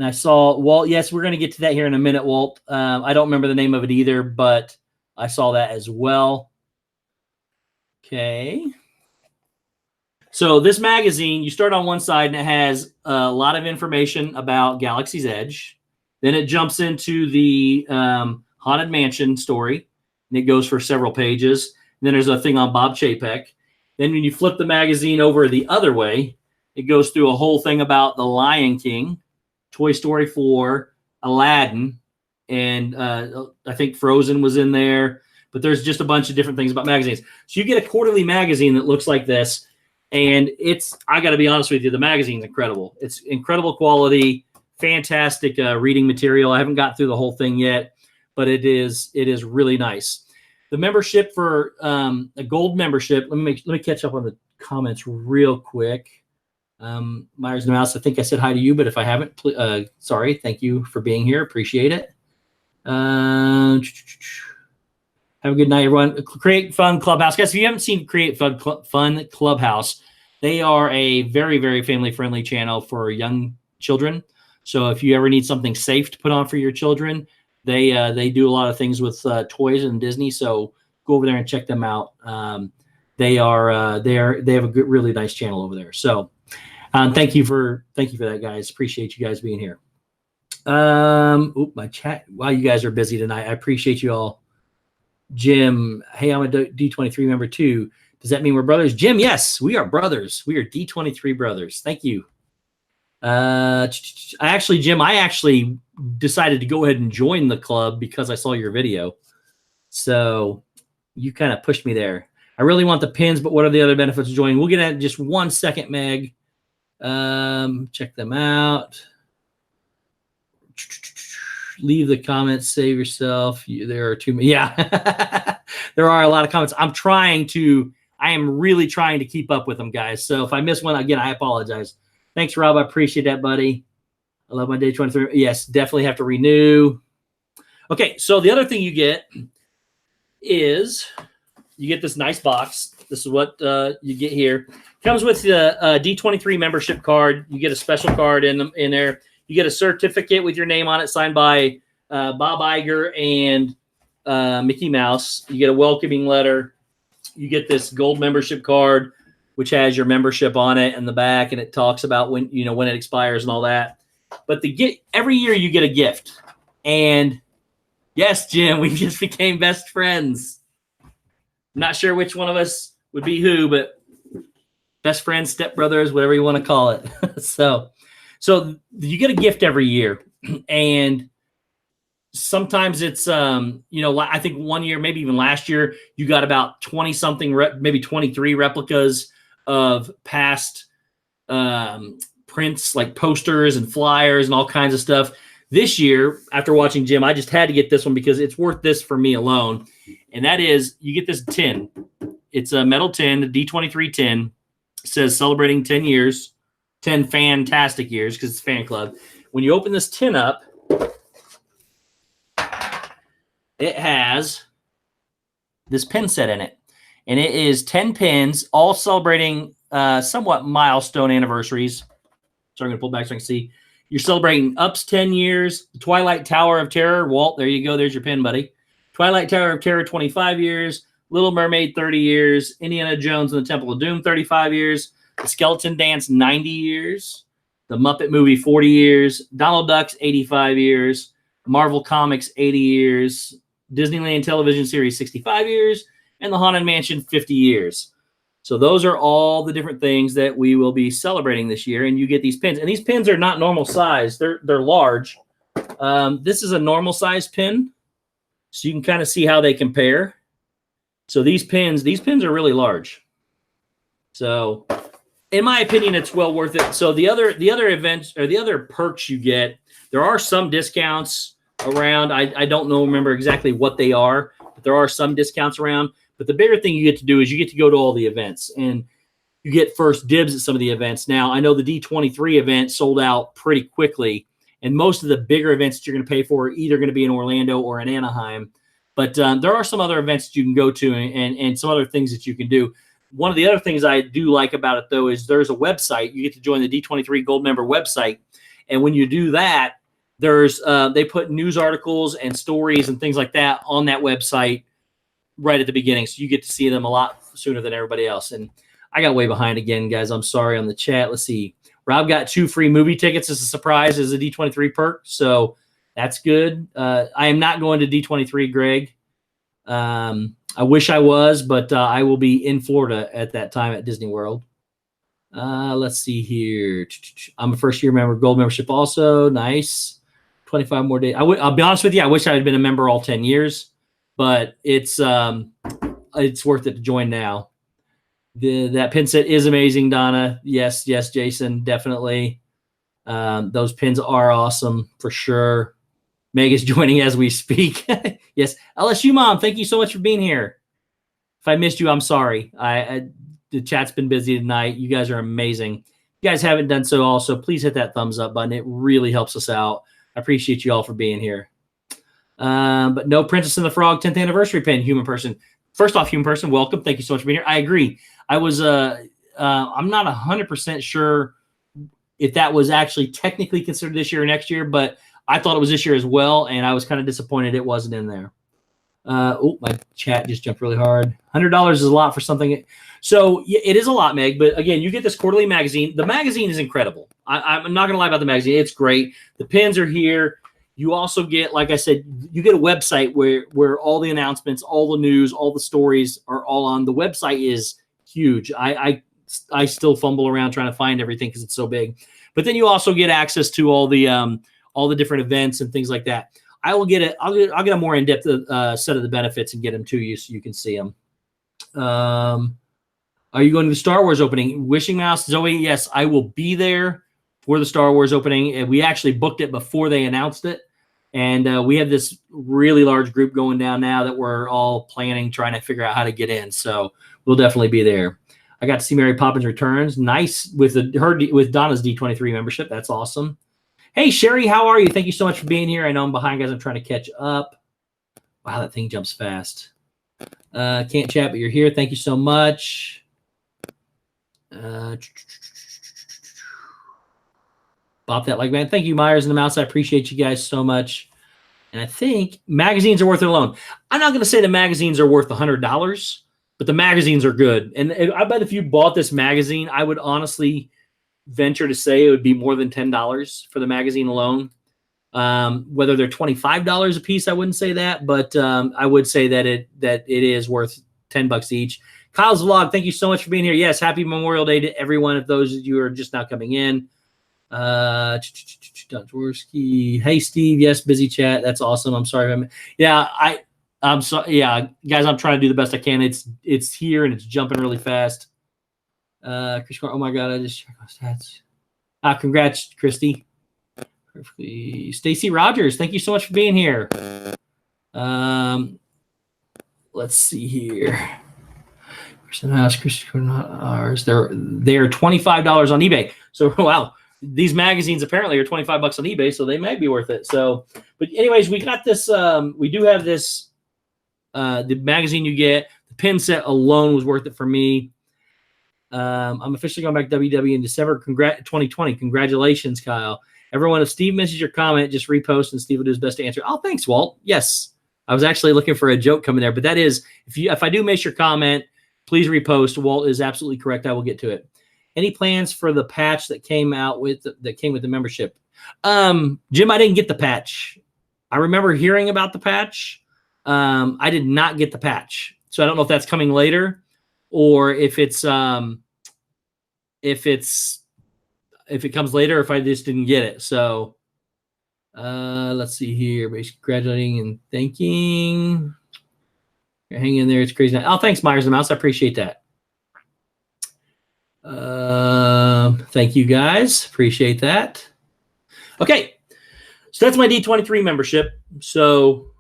I saw Walt. Yes, we're going to get to that here in a minute, Walt. I don't remember the name of it either, but I saw that as well. Okay. So this magazine, you start on one side and it has a lot of information about Galaxy's Edge. Then it jumps into the Haunted Mansion story, and it goes for several pages. And then there's a thing on Bob Chapek. Then when you flip the magazine over the other way, it goes through a whole thing about The Lion King, Toy Story 4, Aladdin, and I think Frozen was in there. But there's just a bunch of different things about magazines. So you get a quarterly magazine that looks like this. And I got to be honest with you, the magazine's incredible. It's incredible quality, fantastic reading material. I haven't got through the whole thing yet, but it is really nice. The membership for a gold membership. Let me catch up on the comments real quick. Myers and Mouse, I think I said hi to you, but if I haven't, sorry. Thank you for being here. Appreciate it. Have a good night, everyone. Create Fun Clubhouse. Guys, if you haven't seen Create Fun Clubhouse, they are a very, very family-friendly channel for young children. So if you ever need something safe to put on for your children, they do a lot of things with toys and Disney. So go over there and check them out. They have a good, really nice channel over there. So thank you for that, guys. Appreciate you guys being here. My chat. Wow, you guys are busy tonight. I appreciate you all. Jim, hey, I'm a D23 member too. Does that mean we're brothers? Jim, yes, we are brothers. We are D23 brothers. Thank you. Jim, I actually decided to go ahead and join the club because I saw your video. So you kind of pushed me there. I really want the pins, but what are the other benefits of joining? We'll get at it in just 1 second, Meg. Check them out. Leave the comments, save yourself. There are too many. Yeah, there are a lot of comments. I am really trying to keep up with them, guys. So if I miss one, again, I apologize. Thanks, Rob. I appreciate that, buddy. I love my day 23. Yes, definitely have to renew. Okay, so the other thing you get is you get this nice box. This is what you get here. Comes with the D23 membership card. You get a special card in there. You get a certificate with your name on it signed by Bob Iger and Mickey Mouse. You get a welcoming letter. You get this gold membership card, which has your membership on it in the back, and it talks about when it expires and all that. But every year you get a gift. And yes, Jim, we just became best friends. I'm not sure which one of us would be who, but best friends, stepbrothers, whatever you want to call it. So you get a gift every year, and sometimes it's, I think one year, maybe even last year, you got about 20 something, maybe 23 replicas of past prints, like posters and flyers and all kinds of stuff. This year, after watching Jim, I just had to get this one because it's worth this for me alone. And that is, you get this tin. It's a metal tin, a D23 tin. It says celebrating 10 years. 10 fantastic years because it's a fan club. When you open this tin up, it has this pin set in it. And it is 10 pins, all celebrating somewhat milestone anniversaries. So I'm going to pull back so I can see. You're celebrating Up's 10 years, the Twilight Tower of Terror. Walt, there you go. There's your pin, buddy. Twilight Tower of Terror, 25 years. Little Mermaid, 30 years. Indiana Jones and the Temple of Doom, 35 years. The Skeleton Dance, 90 years. The Muppet Movie, 40 years. Donald Duck's, 85 years. Marvel Comics, 80 years. Disneyland Television Series, 65 years. And the Haunted Mansion, 50 years. So those are all the different things that we will be celebrating this year. And you get these pins. And these pins are not normal size. They're large. This is a normal size pin. So you can kind of see how they compare. So these pins are really large. So in my opinion, it's well worth it. So the other events or the other perks you get, there are some discounts around. I don't remember exactly what they are, but there are some discounts around. But the bigger thing you get to do is you get to go to all the events, and you get first dibs at some of the events. Now, I know the D23 event sold out pretty quickly, and most of the bigger events that you're going to pay for are either going to be in Orlando or in Anaheim. But there are some other events that you can go to and some other things that you can do. One of the other things I do like about it, though, is there's a website. You get to join the D23 Gold Member website. And when you do that, there's they put news articles and stories and things like that on that website right at the beginning. So you get to see them a lot sooner than everybody else. And I got way behind again, guys. I'm sorry on the chat. Let's see. Rob got 2 free movie tickets as a surprise as a D23 perk. So that's good. I am not going to D23, Greg. I wish I was, but I will be in Florida at that time at Disney World. Let's see here. I'm a first-year member, gold membership also. Nice. 25 more days. I'll be honest with you. I wish I had been a member all 10 years, but it's worth it to join now. That pin set is amazing, Donna. Yes, Jason, definitely. Those pins are awesome for sure. Meg is joining as we speak. Yes, LSU mom, thank you so much for being here. If I missed you, I'm sorry. The chat's been busy tonight. You guys are amazing. If you guys haven't done so also, please hit that thumbs up button. It really helps us out. I appreciate you all for being here. But no Princess and the Frog 10th anniversary pin, human person. First off, human person, welcome. Thank you so much for being here. I agree. I'm not 100% sure if that was actually technically considered this year or next year, but I thought it was this year as well, and I was kind of disappointed it wasn't in there. My chat just jumped really hard. $100 is a lot for something. So it is a lot, Meg, but again, you get this quarterly magazine. The magazine is incredible. I'm not going to lie about the magazine. It's great. The pins are here. You also get, like I said, you get a website where all the announcements, all the news, all the stories are all on. The website is huge. I still fumble around trying to find everything because it's so big. But then you also get access to all the different events and things like that. I'll get a more in-depth set of the benefits and get them to you so you can see them. Are you going to the Star Wars opening? Wishing Mouse, Zoe, yes, I will be there for the Star Wars opening. And we actually booked it before they announced it. And we have this really large group going down now that we're all planning, trying to figure out how to get in. So we'll definitely be there. I got to see Mary Poppins Returns. Nice with Donna's D23 membership. That's awesome. Hey, Sherry, how are you? Thank you so much for being here. I know I'm behind, guys. I'm trying to catch up. Wow, that thing jumps fast. Can't chat, but you're here. Thank you so much. Bop that like man. Thank you, Myers and the Mouse. I appreciate you guys so much. And I think magazines are worth it alone. I'm not going to say the magazines are worth $100, but the magazines are good. And I bet if you bought this magazine, I would honestly venture to say it would be more than $10 for the magazine alone. Whether they're $25 a piece, I wouldn't say that, but I would say that it is worth $10 each. Kyle's Vlog, thank you so much for being here. Yes, happy Memorial Day to everyone of those of you who are just now coming in. Dworsky. Hey, Steve. Yes, busy chat. That's awesome. I'm sorry. I'm sorry. Yeah, guys, I'm trying to do the best I can. It's here and it's jumping really fast. Chris, oh my God, I just checked my stats. Congrats, Christy. Stacy Rogers, thank you so much for being here. Let's see here. Ours. They're $25 on eBay. So wow, these magazines apparently are $25 on eBay, so they may be worth it. So, but anyways, we got this. We do have this. The magazine you get, the pin set alone was worth it for me. I'm officially going back to WW in December. 2020. Congratulations, Kyle. Everyone, if Steve misses your comment, just repost and Steve will do his best to answer. Oh, thanks, Walt. Yes, I was actually looking for a joke coming there, but that is if I do miss your comment, please repost. Walt is absolutely correct. I will get to it. Any plans for the patch that came with the membership? Jim, I didn't get the patch. I remember hearing about the patch. I did not get the patch, so I don't know if that's coming later or if it comes later, if I just didn't get it. So let's see here. Basically graduating and thanking. Hang in there. It's crazy. Oh, thanks, Myers and Mouse. I appreciate that. Thank you, guys. Appreciate that. Okay. So that's my D23 membership. So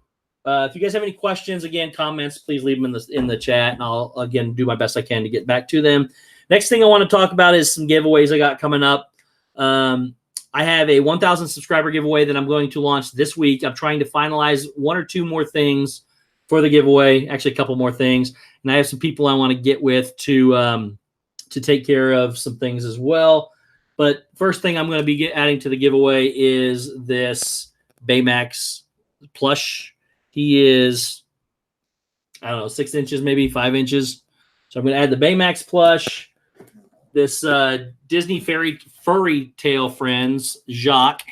if you guys have any questions, again, comments, please leave them in the chat, and I'll, again, do my best I can to get back to them. Next thing I want to talk about is some giveaways I got coming up. I have a 1,000 subscriber giveaway that I'm going to launch this week. I'm trying to finalize one or two more things for the giveaway. Actually, a couple more things, and I have some people I want to get with to take care of some things as well. But first thing I'm going to be adding to the giveaway is this Baymax plush. He is, I don't know, 6 inches, maybe 5 inches. So I'm going to add the Baymax plush. This Disney furry tale friends, Jacques.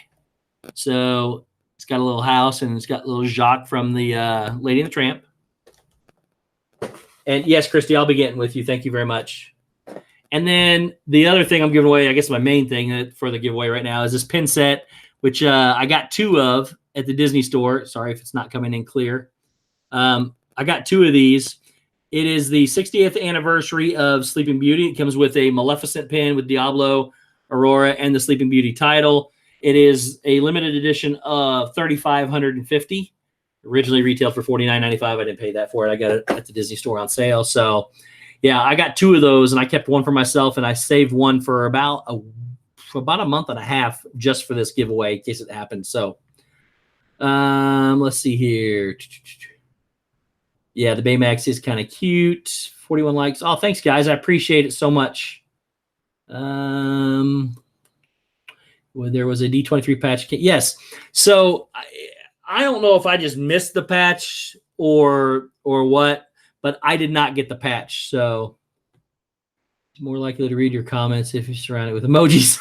So it's got a little house, and it's got little Jacques from the Lady and the Tramp. And yes, Christy, I'll be getting with you. Thank you very much. And then the other thing I'm giving away, I guess my main thing for the giveaway right now, is this pin set, which I got 2 of at the Disney store. Sorry if it's not coming in clear. I got 2 of these. It is the 60th anniversary of Sleeping Beauty. It comes with a Maleficent pin with Diablo, Aurora, and the Sleeping Beauty title. It is a limited edition of 3,550. Originally retailed for $49.95. I didn't pay that for it. I got it at the Disney store on sale. So, yeah, I got 2 of those, and I kept one for myself, and I saved one for about a month and a half just for this giveaway in case it happened. So, let's see here. Yeah, the Baymax is kind of cute. 41 likes. Oh, thanks, guys. I appreciate it so much. Well, there was a D23 patch. Yes. So I don't know if I just missed the patch or what, but I did not get the patch. So it's more likely to read your comments if you're surrounded with emojis.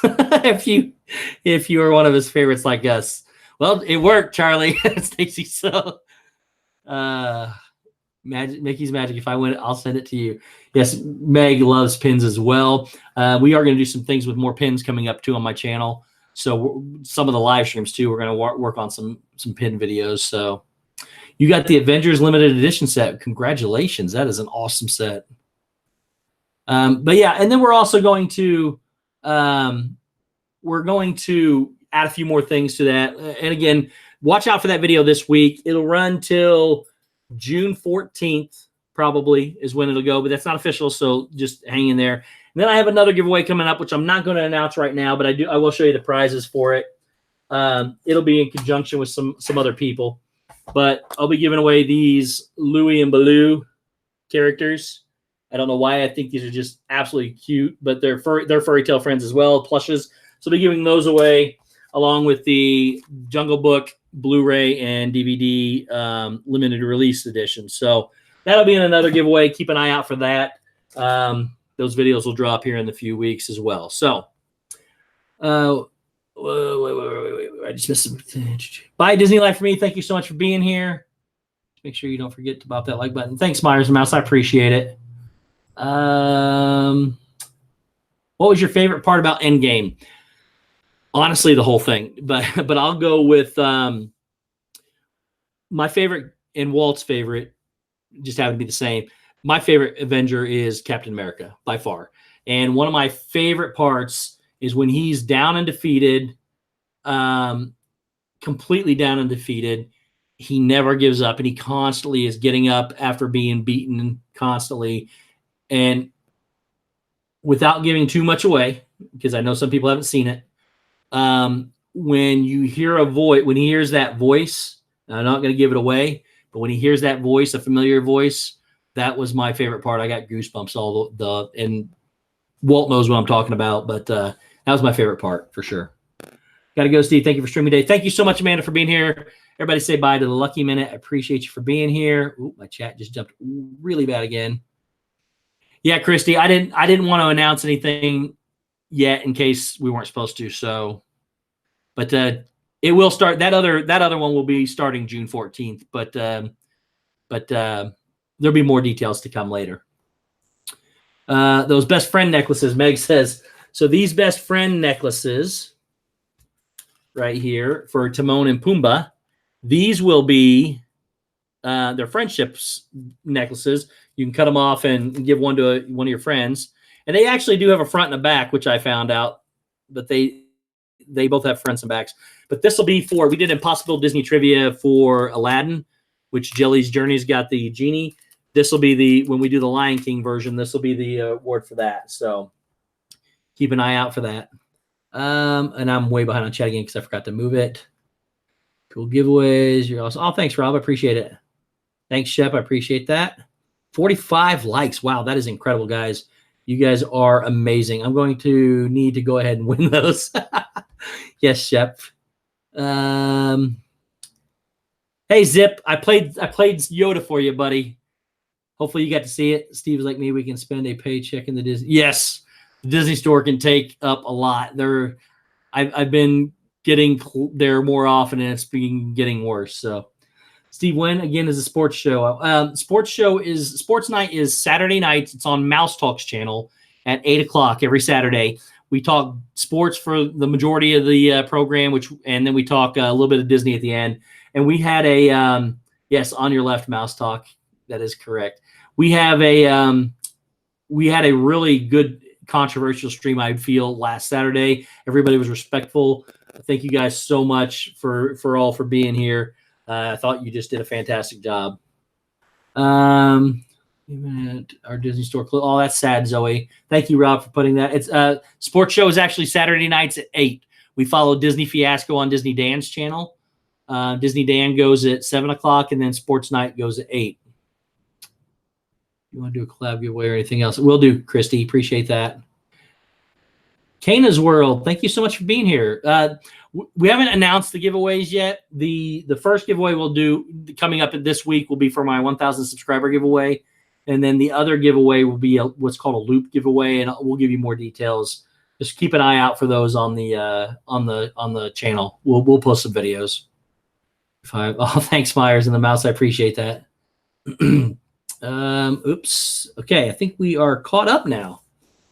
if you are one of his favorites like us. Well, it worked, Charlie. Stacy. So Mickey's Magic. If I win it, I'll send it to you. Yes, Meg loves pins as well. We are going to do some things with more pins coming up too on my channel. So some of the live streams too, we're going to work on some pin videos. So you got the Avengers limited edition set. Congratulations. That is an awesome set. But yeah, and then we're also going to add a few more things to that. And again, watch out for that video this week. It'll run till June 14th probably is when it'll go, but that's not official. So just hang in there. And then I have another giveaway coming up, which I'm not going to announce right now, but I will show you the prizes for it. It'll be in conjunction with some other people, but I'll be giving away these Louie and Baloo characters. I don't know why. I think these are just absolutely cute, but they're furry tale friends as well, plushes. So I'll be giving those away along with the Jungle Book Blu-ray and DVD limited release edition. So that'll be in another giveaway. Keep an eye out for that. Those videos will drop here in a few weeks as well. So, wait. I just missed some. Bye, Disneyland for me. Thank you so much for being here. Make sure you don't forget to pop that like button. Thanks, Myers and Mouse. I appreciate it. What was your favorite part about Endgame? Honestly, the whole thing. But I'll go with my favorite and Walt's favorite. Just happen to be the same. My favorite Avenger is Captain America by far. And one of my favorite parts is when he's down and defeated, completely down and defeated. He never gives up, and he constantly is getting up after being beaten constantly. And without giving too much away, because I know some people haven't seen it, when you hear a voice, when he hears that voice, I'm not going to give it away, but when he hears that voice, a familiar voice, that was my favorite part. I got goosebumps and Walt knows what I'm talking about, but that was my favorite part for sure. Got to go, Steve. Thank you for streaming today. Thank you so much, Amanda, for being here. Everybody say bye to the Lucky Minute. I appreciate you for being here. Ooh, my chat just jumped really bad again. Yeah, Christy, I didn't want to announce anything yet in case we weren't supposed to. So, but it will start. That other one will be starting June 14th. But there'll be more details to come later. Those best friend necklaces, Meg says. So these best friend necklaces right here for Timon and Pumbaa, these will be their friendships necklaces. You can cut them off and give one to one of your friends. And they actually do have a front and a back, which I found out. But they both have fronts and backs. But this will be for, we did Impossible Disney Trivia for Aladdin, which Jelly's Journey's got the genie. This will be when we do the Lion King version, this will be the award for that. So keep an eye out for that. And I'm way behind on chat again because I forgot to move it. Cool giveaways. You're awesome. Oh, thanks, Rob. I appreciate it. Thanks, Shep. I appreciate that. 45 likes. Wow, that is incredible, guys. You guys are amazing. I'm going to need to go ahead and win those. Yes, Shep. Hey, Zip. I played Yoda for you, buddy. Hopefully you got to see it. Steve is like me. We can spend a paycheck in the Disney. Yes, the Disney store can take up a lot. I've been getting there more often, and it's been getting worse. So, Steve, when again is a sports show? Sports night is Saturday nights. It's on Mouse Talk's channel at 8:00 every Saturday. We talk sports for the majority of the program, and then we talk a little bit of Disney at the end. And we had a yes, on your left, Mouse Talk. That is correct. We had a really good controversial stream, I feel, last Saturday. Everybody was respectful. Thank you guys so much for being here. I thought you just did a fantastic job. Our Disney store closed. Oh, that's sad, Zoe. Thank you, Rob, for putting that. It's sports show is actually Saturday nights at 8. We follow Disney Fiasco on Disney Dan's channel. Disney Dan goes at 7:00, and then Sports Night goes at 8. You want to do a collab giveaway or anything else? We'll do, Christy. Appreciate that. Kana's World, thank you so much for being here. We haven't announced the giveaways yet. The first giveaway we'll do coming up this week will be for my 1,000 subscriber giveaway, and then the other giveaway will be what's called a loop giveaway, and we'll give you more details. Just keep an eye out for those on the channel. We'll post some videos. Oh, thanks, Myers and the Mouse. I appreciate that. Oops. Okay, I think we are caught up now.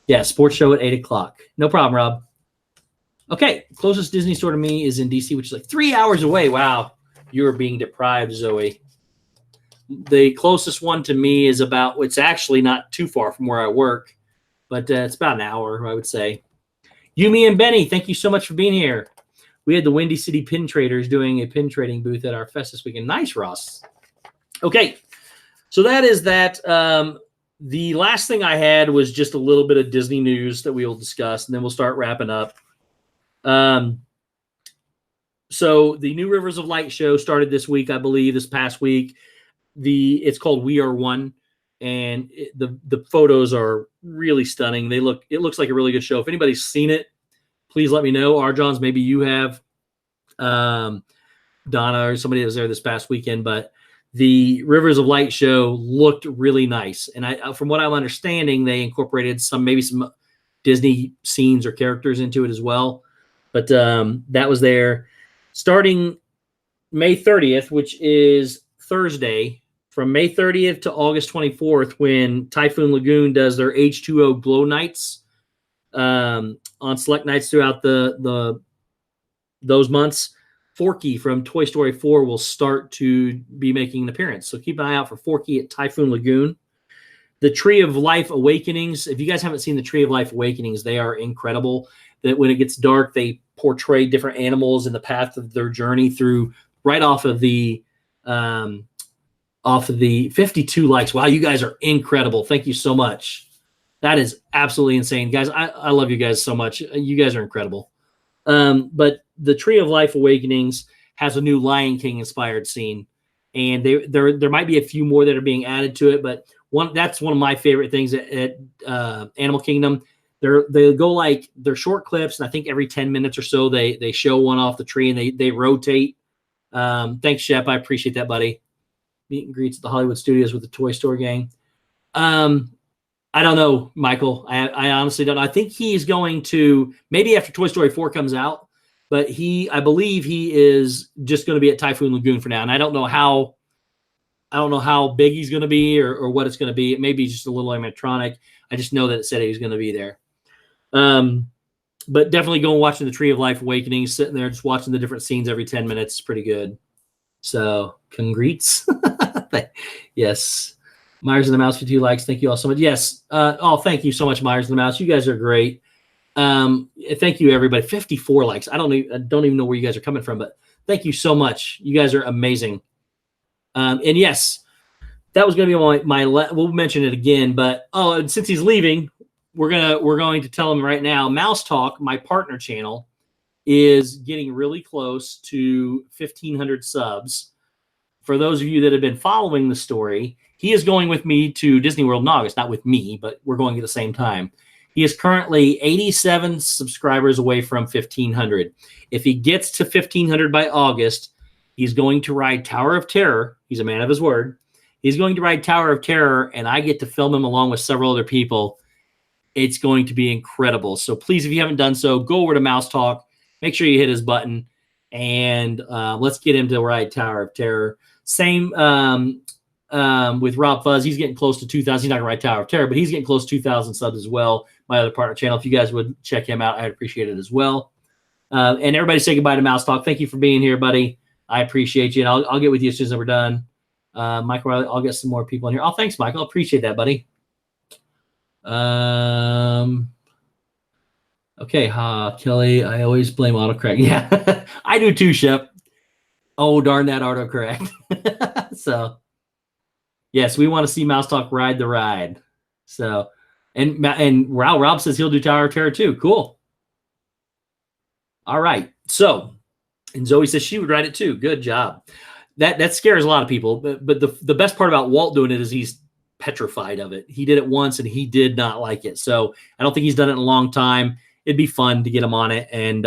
Yeah, sports show at 8:00. No problem, Rob. Okay, closest Disney store to me is in DC, which is like 3 hours away. Wow, you're being deprived, Zoe. The closest one to me is it's actually not too far from where I work, but it's about an hour, I would say. Yumi and Benny, thank you so much for being here. We had the Windy City Pin Traders doing a pin trading booth at our fest this weekend. Nice, Ross. Okay, so that is that. The last thing I had was just a little bit of Disney news that we will discuss, and then we'll start wrapping up. So the New Rivers of Light show started this week, I believe, this past week. It's called We Are One, and the photos are really stunning. It looks like a really good show. If anybody's seen it, please let me know. Arjons, maybe you have, Donna or somebody that was there this past weekend, but the Rivers of Light show looked really nice. And from what I'm understanding, they incorporated some Disney scenes or characters into it as well. But that was there. Starting May 30th, which is Thursday, from May 30th to August 24th, when Typhoon Lagoon does their H2O Glow Nights on select nights throughout those months, Forky from Toy Story 4 will start to be making an appearance. So keep an eye out for Forky at Typhoon Lagoon. The Tree of Life Awakenings. If you guys haven't seen the Tree of Life Awakenings, they are incredible. That when it gets dark, they portray different animals in the path of their journey through right off of the 52 likes. Wow, you guys are incredible. Thank you so much. That is absolutely insane. Guys, I love you guys so much. You guys are incredible. But the Tree of Life Awakenings has a new Lion King inspired scene, and there might be a few more that are being added to it, but that's one of my favorite things at Animal Kingdom. They go like they're short clips, and I think every 10 minutes or so they show one off the tree, and they rotate. Thanks, Shep. I appreciate that, buddy. Meet and greets at the Hollywood Studios with the Toy Store gang. I don't know, Michael. I honestly don't know. I think he's going to maybe after Toy Story 4 comes out, but I believe he is just going to be at Typhoon Lagoon for now. And I don't know how big he's going to be or what it's going to be. It may be just a little animatronic. I just know that it said he was going to be there. But definitely go and watch the Tree of Life Awakening, sitting there just watching the different scenes every 10 minutes. It's pretty good. So congrats. Yes. Myers and the Mouse, 52 likes. Thank you all so much. Yes. Thank you so much, Myers and the Mouse. You guys are great. Thank you, everybody. 54 likes. I don't even know where you guys are coming from, but thank you so much. You guys are amazing. And yes, that was going to be we'll mention it again, but and since he's leaving, we're going to tell him right now. Mouse Talk, my partner channel, is getting really close to 1,500 subs. for those of you that have been following the story, he is going with me to Disney World in August. Not with me, but we're going at the same time. He is currently 87 subscribers away from 1,500. If he gets to 1,500 by August, he's going to ride Tower of Terror. He's a man of his word. He's going to ride Tower of Terror, and I get to film him along with several other people. It's going to be incredible. So please, if you haven't done so, go over to Mouse Talk. Make sure you hit his button, and let's get him to ride Tower of Terror. Same with Rob Fuzz. He's getting close to 2,000. He's not going to ride Tower of Terror, but he's getting close to 2,000 subs as well. My other partner channel. If you guys would check him out, I'd appreciate it as well. And everybody say goodbye to Mouse Talk. Thank you for being here, buddy. I appreciate you. And I'll get with you as soon as we're done. Michael, I'll get some more people in here. Oh, thanks, Michael. Appreciate that, buddy. Okay, Kelly, I always blame autocorrect. Yeah, I do too, Shep. Oh, darn that autocorrect. So, yes, we want to see Mouse Talk ride the ride. So, and Rob says he'll do Tower of Terror too. Cool. All right. So, and Zoe says she would ride it too. Good job. That scares a lot of people. But the best part about Walt doing it is he's petrified of it. He did it once and he did not like it. So I don't think he's done it in a long time. It'd be fun to get him on it, and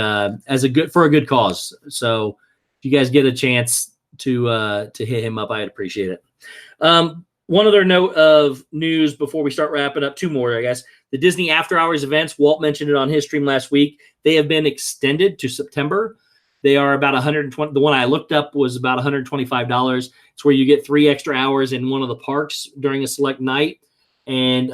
for a good cause. So if you guys get a chance to hit him up, I'd appreciate it. One other note of news before we start wrapping up, two more, I guess. The Disney After Hours events, Walt mentioned it on his stream last week. They have been extended to September. They are about $120. The one I looked up was about $125. It's where you get 3 extra hours in one of the parks during a select night. And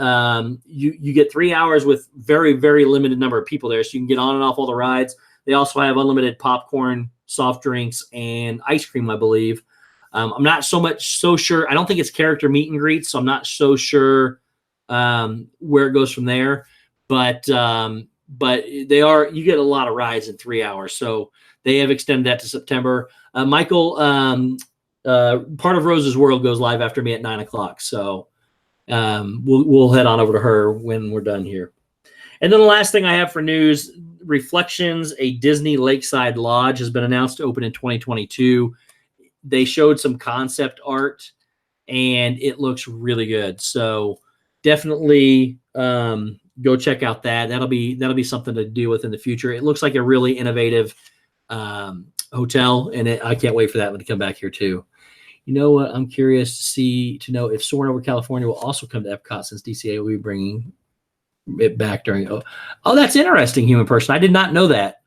you get 3 hours with very, very limited number of people there. So you can get on and off all the rides. They also have unlimited popcorn, soft drinks, and ice cream, I believe. I'm not so sure. I don't think it's character meet and greets, so I'm not so sure where it goes from there. But they are, you get a lot of rides in 3 hours. So they have extended that to September. Michael, part of Rose's World goes live after me at 9 o'clock. So we'll head on over to her when we're done here. And then the last thing I have for news, Reflections, a Disney Lakeside Lodge has been announced to open in 2022. They showed some concept art and it looks really good. So definitely go check out that. That'll be something to deal with in the future. It looks like a really innovative hotel, and I can't wait for that one to come back here too. You know what? I'm curious to know if Soarin' Over California will also come to Epcot, since DCA will be bringing it back during. Oh, that's interesting, human person. I did not know that.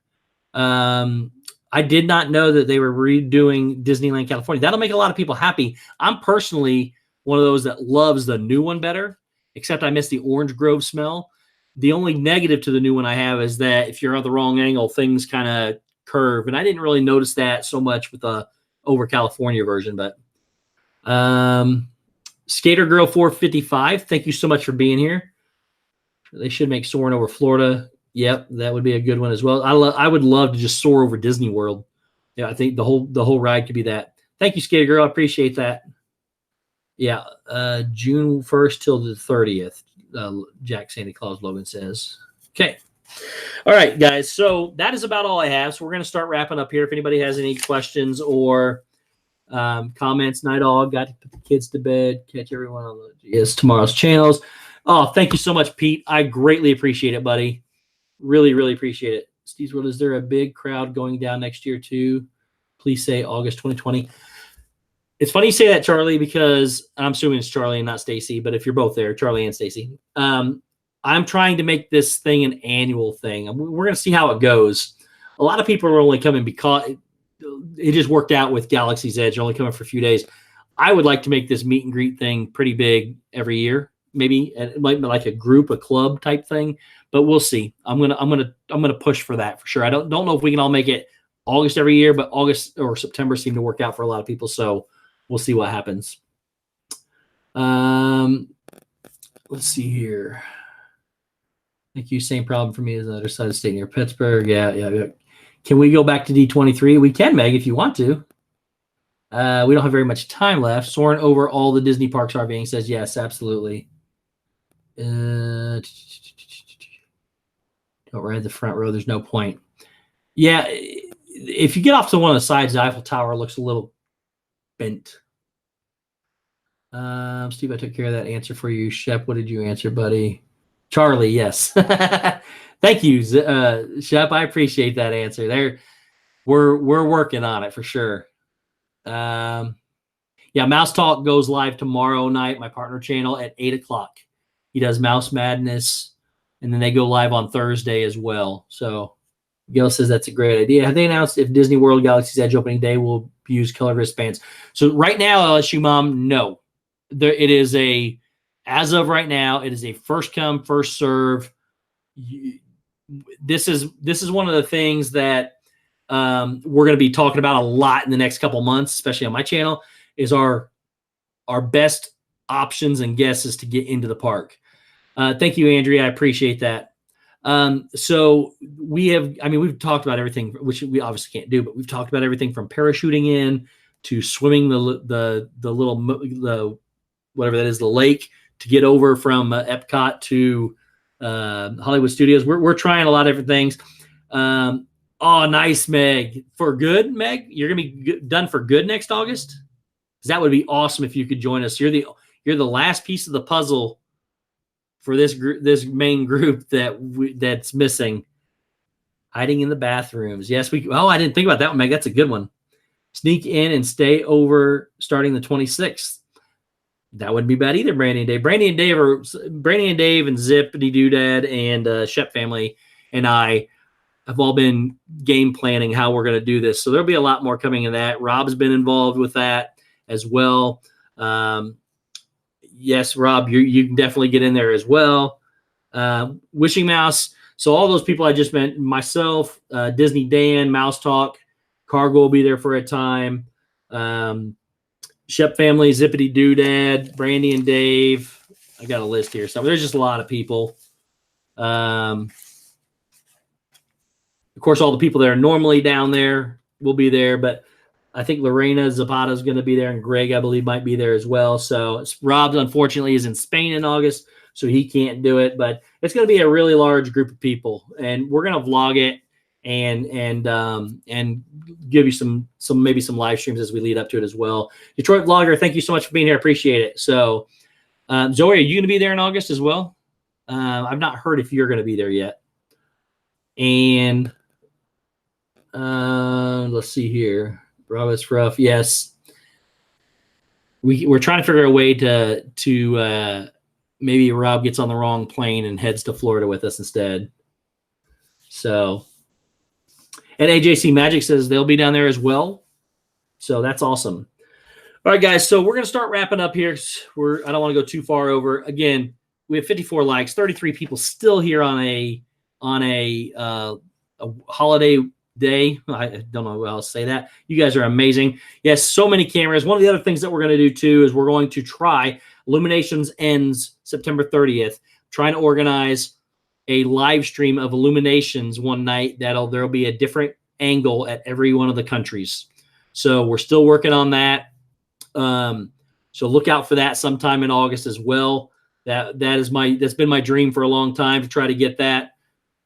I did not know that they were redoing Disneyland California. That'll make a lot of people happy. I'm personally one of those that loves the new one better, except I miss the Orange Grove smell. The only negative to the new one I have is that if you're at the wrong angle, things kind of curve. And I didn't really notice that so much with the Over California version. But Skater Girl 455, thank you so much for being here. They should make Soarin' Over Florida. Yep, that would be a good one as well. I would love to just soar over Disney World. Yeah, I think the whole ride could be that. Thank you, Skater Girl. I appreciate that. Yeah, June 1st till the 30th, Jack Santa Claus Logan says. Okay. All right, guys. So that is about all I have. So we're going to start wrapping up here. If anybody has any questions or comments, Night Dog, got to put the kids to bed, catch everyone on tomorrow's channels. Oh, thank you so much, Pete. I greatly appreciate it, buddy. Really, really appreciate it. Steve's World, is there a big crowd going down next year too? Please say August 2020. It's funny you say that, Charlie, because I'm assuming it's Charlie and not Stacy, but if you're both there, Charlie and Stacy, I'm trying to make this thing an annual thing. We're going to see how it goes. A lot of people are only coming because it just worked out with Galaxy's Edge. They're only coming for a few days. I would like to make this meet and greet thing pretty big every year. Maybe it might be like a club type thing, but we'll see. I'm gonna push for that for sure. I don't know if we can all make it August every year, but August or September seem to work out for a lot of people. So we'll see what happens. Let's see here. Thank you. Same problem for me as the other side of the state near Pittsburgh. Yeah. Can we go back to D23? We can, Meg, if you want to. We don't have very much time left. Soaring over all the Disney parks RVing says yes, absolutely. Don't ride the front row. There's no point. Yeah, if you get off to one of the sides, the Eiffel Tower looks a little bent. Steve, I took care of that answer for you. Shep, what did you answer, buddy? Charlie, yes. Thank you, Shep. I appreciate that answer. There, we're working on it for sure. Yeah, Mouse Talk goes live tomorrow night, my partner channel at 8:00. He does Mouse Madness, and then they go live on Thursday as well. So Gail says that's a great idea. Have they announced if Disney World Galaxy's Edge opening day will use color wristbands? So right now, LSU Mom, no. It is as of right now, it is a first come, first serve. This is one of the things that we're going to be talking about a lot in the next couple months, especially on my channel, is our best options and guesses to get into the park. Thank you, Andrea. I appreciate that. So we've talked about everything, which we obviously can't do, but we've talked about everything from parachuting in to swimming the little whatever that is, the lake, to get over from Epcot to Hollywood Studios. We're trying a lot of different things. Oh, nice, Meg. For good, Meg? You're gonna be done for good next August? Because that would be awesome if you could join us. You're the last piece of the puzzle for this main group that's missing. Hiding in the bathrooms. Yes, I didn't think about that one, Meg. That's a good one. Sneak in and stay over starting the 26th. That wouldn't be bad either, Brandy and Dave. Brandy and Dave and Zippity Doodad and Shep family and I have all been game planning how we're going to do this. So there'll be a lot more coming in that. Rob's been involved with that as well. Yes, Rob, you can definitely get in there as well. Wishing Mouse. So all those people I just meant, myself, Disney Dan, Mouse Talk, Cargo will be there for a time. Shep family, Zippity Doodad, Brandy and Dave. I got a list here. So there's just a lot of people. Of course, all the people that are normally down there will be there, but I think Lorena Zapata is going to be there, and Greg, I believe, might be there as well. So Rob, unfortunately, is in Spain in August, so he can't do it. But it's going to be a really large group of people, and we're going to vlog it and give you some live streams as we lead up to it as well. Detroit Vlogger, thank you so much for being here. I appreciate it. So, Zoe, are you going to be there in August as well? I've not heard if you're going to be there yet. And let's see here. Bravo's rough. Yes. We're trying to figure out a way to maybe Rob gets on the wrong plane and heads to Florida with us instead. So, and AJC Magic says they'll be down there as well. So that's awesome. All right, guys. So we're going to start wrapping up here. I don't want to go too far over. Again, we have 54 likes, 33 people still here on a holiday day. I don't know how else to say that. You guys are amazing. Yes, so many cameras. One of the other things that we're going to do too is we're going to try Illuminations ends September 30th. Trying to organize a live stream of Illuminations one night. There'll be a different angle at every one of the countries. So we're still working on that. So look out for that sometime in August as well. That's been my dream for a long time to try to get that.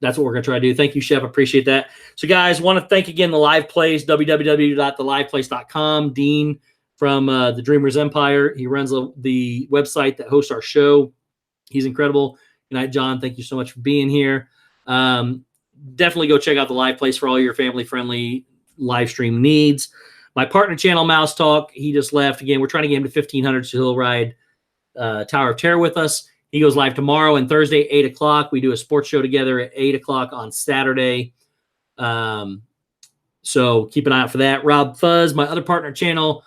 That's what we're going to try to do. Thank you, Chef. Appreciate that. So, guys, want to thank again the Live Place, www.theliveplace.com. Dean from the Dreamers Empire. He runs the website that hosts our show. He's incredible. Good night, John. Thank you so much for being here. Definitely go check out the Live Place for all your family-friendly live stream needs. My partner channel, Mouse Talk, he just left. Again, we're trying to get him to 1,500 so he'll ride Tower of Terror with us. He goes live tomorrow and Thursday, 8 o'clock. We do a sports show together at 8 o'clock on Saturday. So keep an eye out for that. Rob Fuzz, my other partner channel,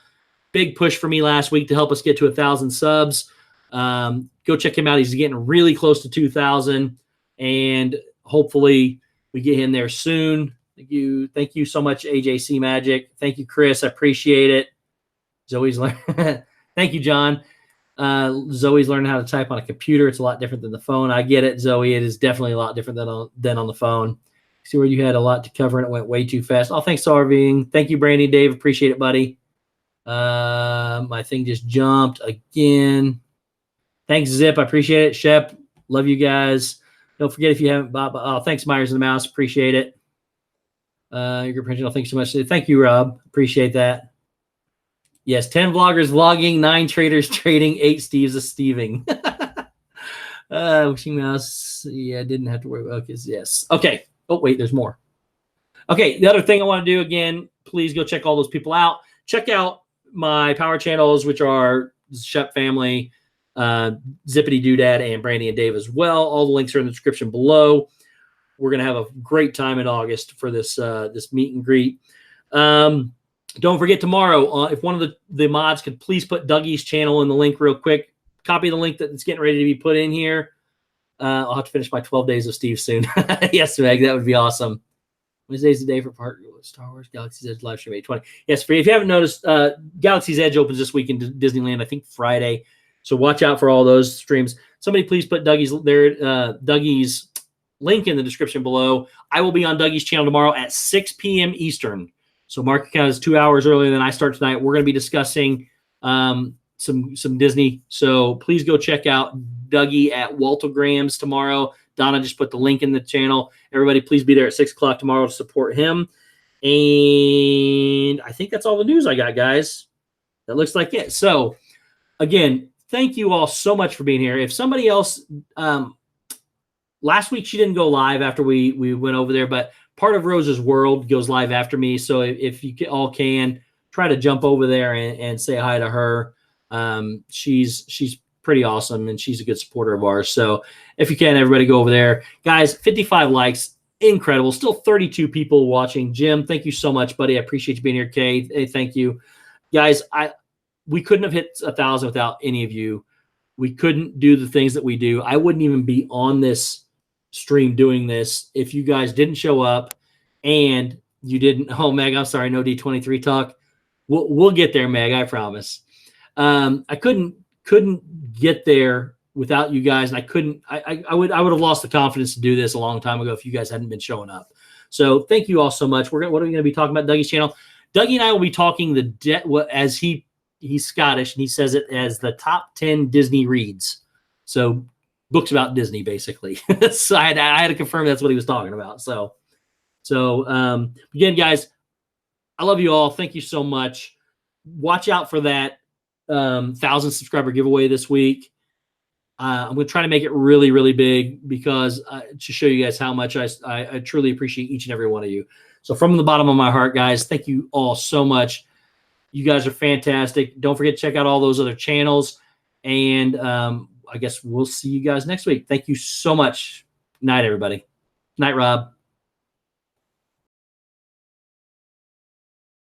big push for me last week to help us get to 1,000 subs. Go check him out. He's getting really close to 2,000, and hopefully we get him there soon. Thank you so much, AJC Magic. Thank you, Chris. I appreciate it. Zoe's learning. Thank you, John. Zoe's learning how to type on a computer. It's a lot different than the phone. I get it, Zoe. It is definitely a lot different than on the phone. See where you had a lot to cover and it went way too fast. Oh, thanks, RVing. Thank you, Brandy and Dave. Appreciate it, buddy. My thing just jumped again. Thanks, Zip. I appreciate it. Shep, love you guys. Don't forget if you haven't bought. Oh, thanks, Myers and the Mouse. Appreciate it. Your group channel. Thanks so much. Thank you, Rob. Appreciate that. Yes, 10 vloggers vlogging, 9 traders trading, 8 Steves is steving. Wishing mouse. Yeah, didn't have to worry about it. Yes. Okay. Oh, wait, there's more. Okay, the other thing I want to do again, please go check all those people out. Check out my power channels, which are Shep Family, Zippity Doodad, and Brandy and Dave as well. All the links are in the description below. We're gonna have a great time in August for this this meet and greet. Don't forget tomorrow, if one of the mods could please put Dougie's channel in the link real quick. Copy the link that's getting ready to be put in here. I'll have to finish my 12 days of Steve soon. Yes, Meg, that would be awesome. Wednesday's the day for part Star Wars Galaxy's Edge live stream 820. Yes, if you haven't noticed, Galaxy's Edge opens this week in Disneyland, I think Friday. So watch out for all those streams. Somebody please put Dougie's link in the description below. I will be on Dougie's channel tomorrow at 6 p.m. Eastern. So mark your calendars 2 hours earlier than I start tonight. We're going to be discussing some Disney. So please go check out Dougie at Waltograms tomorrow. Donna just put the link in the channel. Everybody, please be there at 6 o'clock tomorrow to support him. And I think that's all the news I got, guys. That looks like it. So, again, thank you all so much for being here. If somebody else, last week she didn't go live after we went over there, but part of Rose's World goes live after me. So if you all can, try to jump over there and say hi to her. She's pretty awesome, and she's a good supporter of ours. So if you can, everybody go over there. Guys, 55 likes. Incredible. Still 32 people watching. Jim, thank you so much, buddy. I appreciate you being here. Kay, hey, thank you. Guys, we couldn't have hit 1,000 without any of you. We couldn't do the things that we do. I wouldn't even be on this stream doing this if you guys didn't show up and you didn't. Oh, Meg, I'm sorry. No D23 talk. We'll get there, Meg. I promise. I couldn't get there without you guys, and I would have lost the confidence to do this a long time ago if you guys hadn't been showing up. So thank you all so much. What are we going to be talking about? Dougie's channel. Dougie and I will be talking as he's Scottish and he says it as the top 10 Disney reads. So books about Disney, basically. So I had to confirm that's what he was talking about. So again, guys, I love you all. Thank you so much. Watch out for that 1,000 subscriber giveaway this week. I'm going to try to make it really, really big because to show you guys how much I truly appreciate each and every one of you. So from the bottom of my heart, guys, thank you all so much. You guys are fantastic. Don't forget to check out all those other channels. And I guess we'll see you guys next week. Thank you so much. Night, everybody. Night, Rob.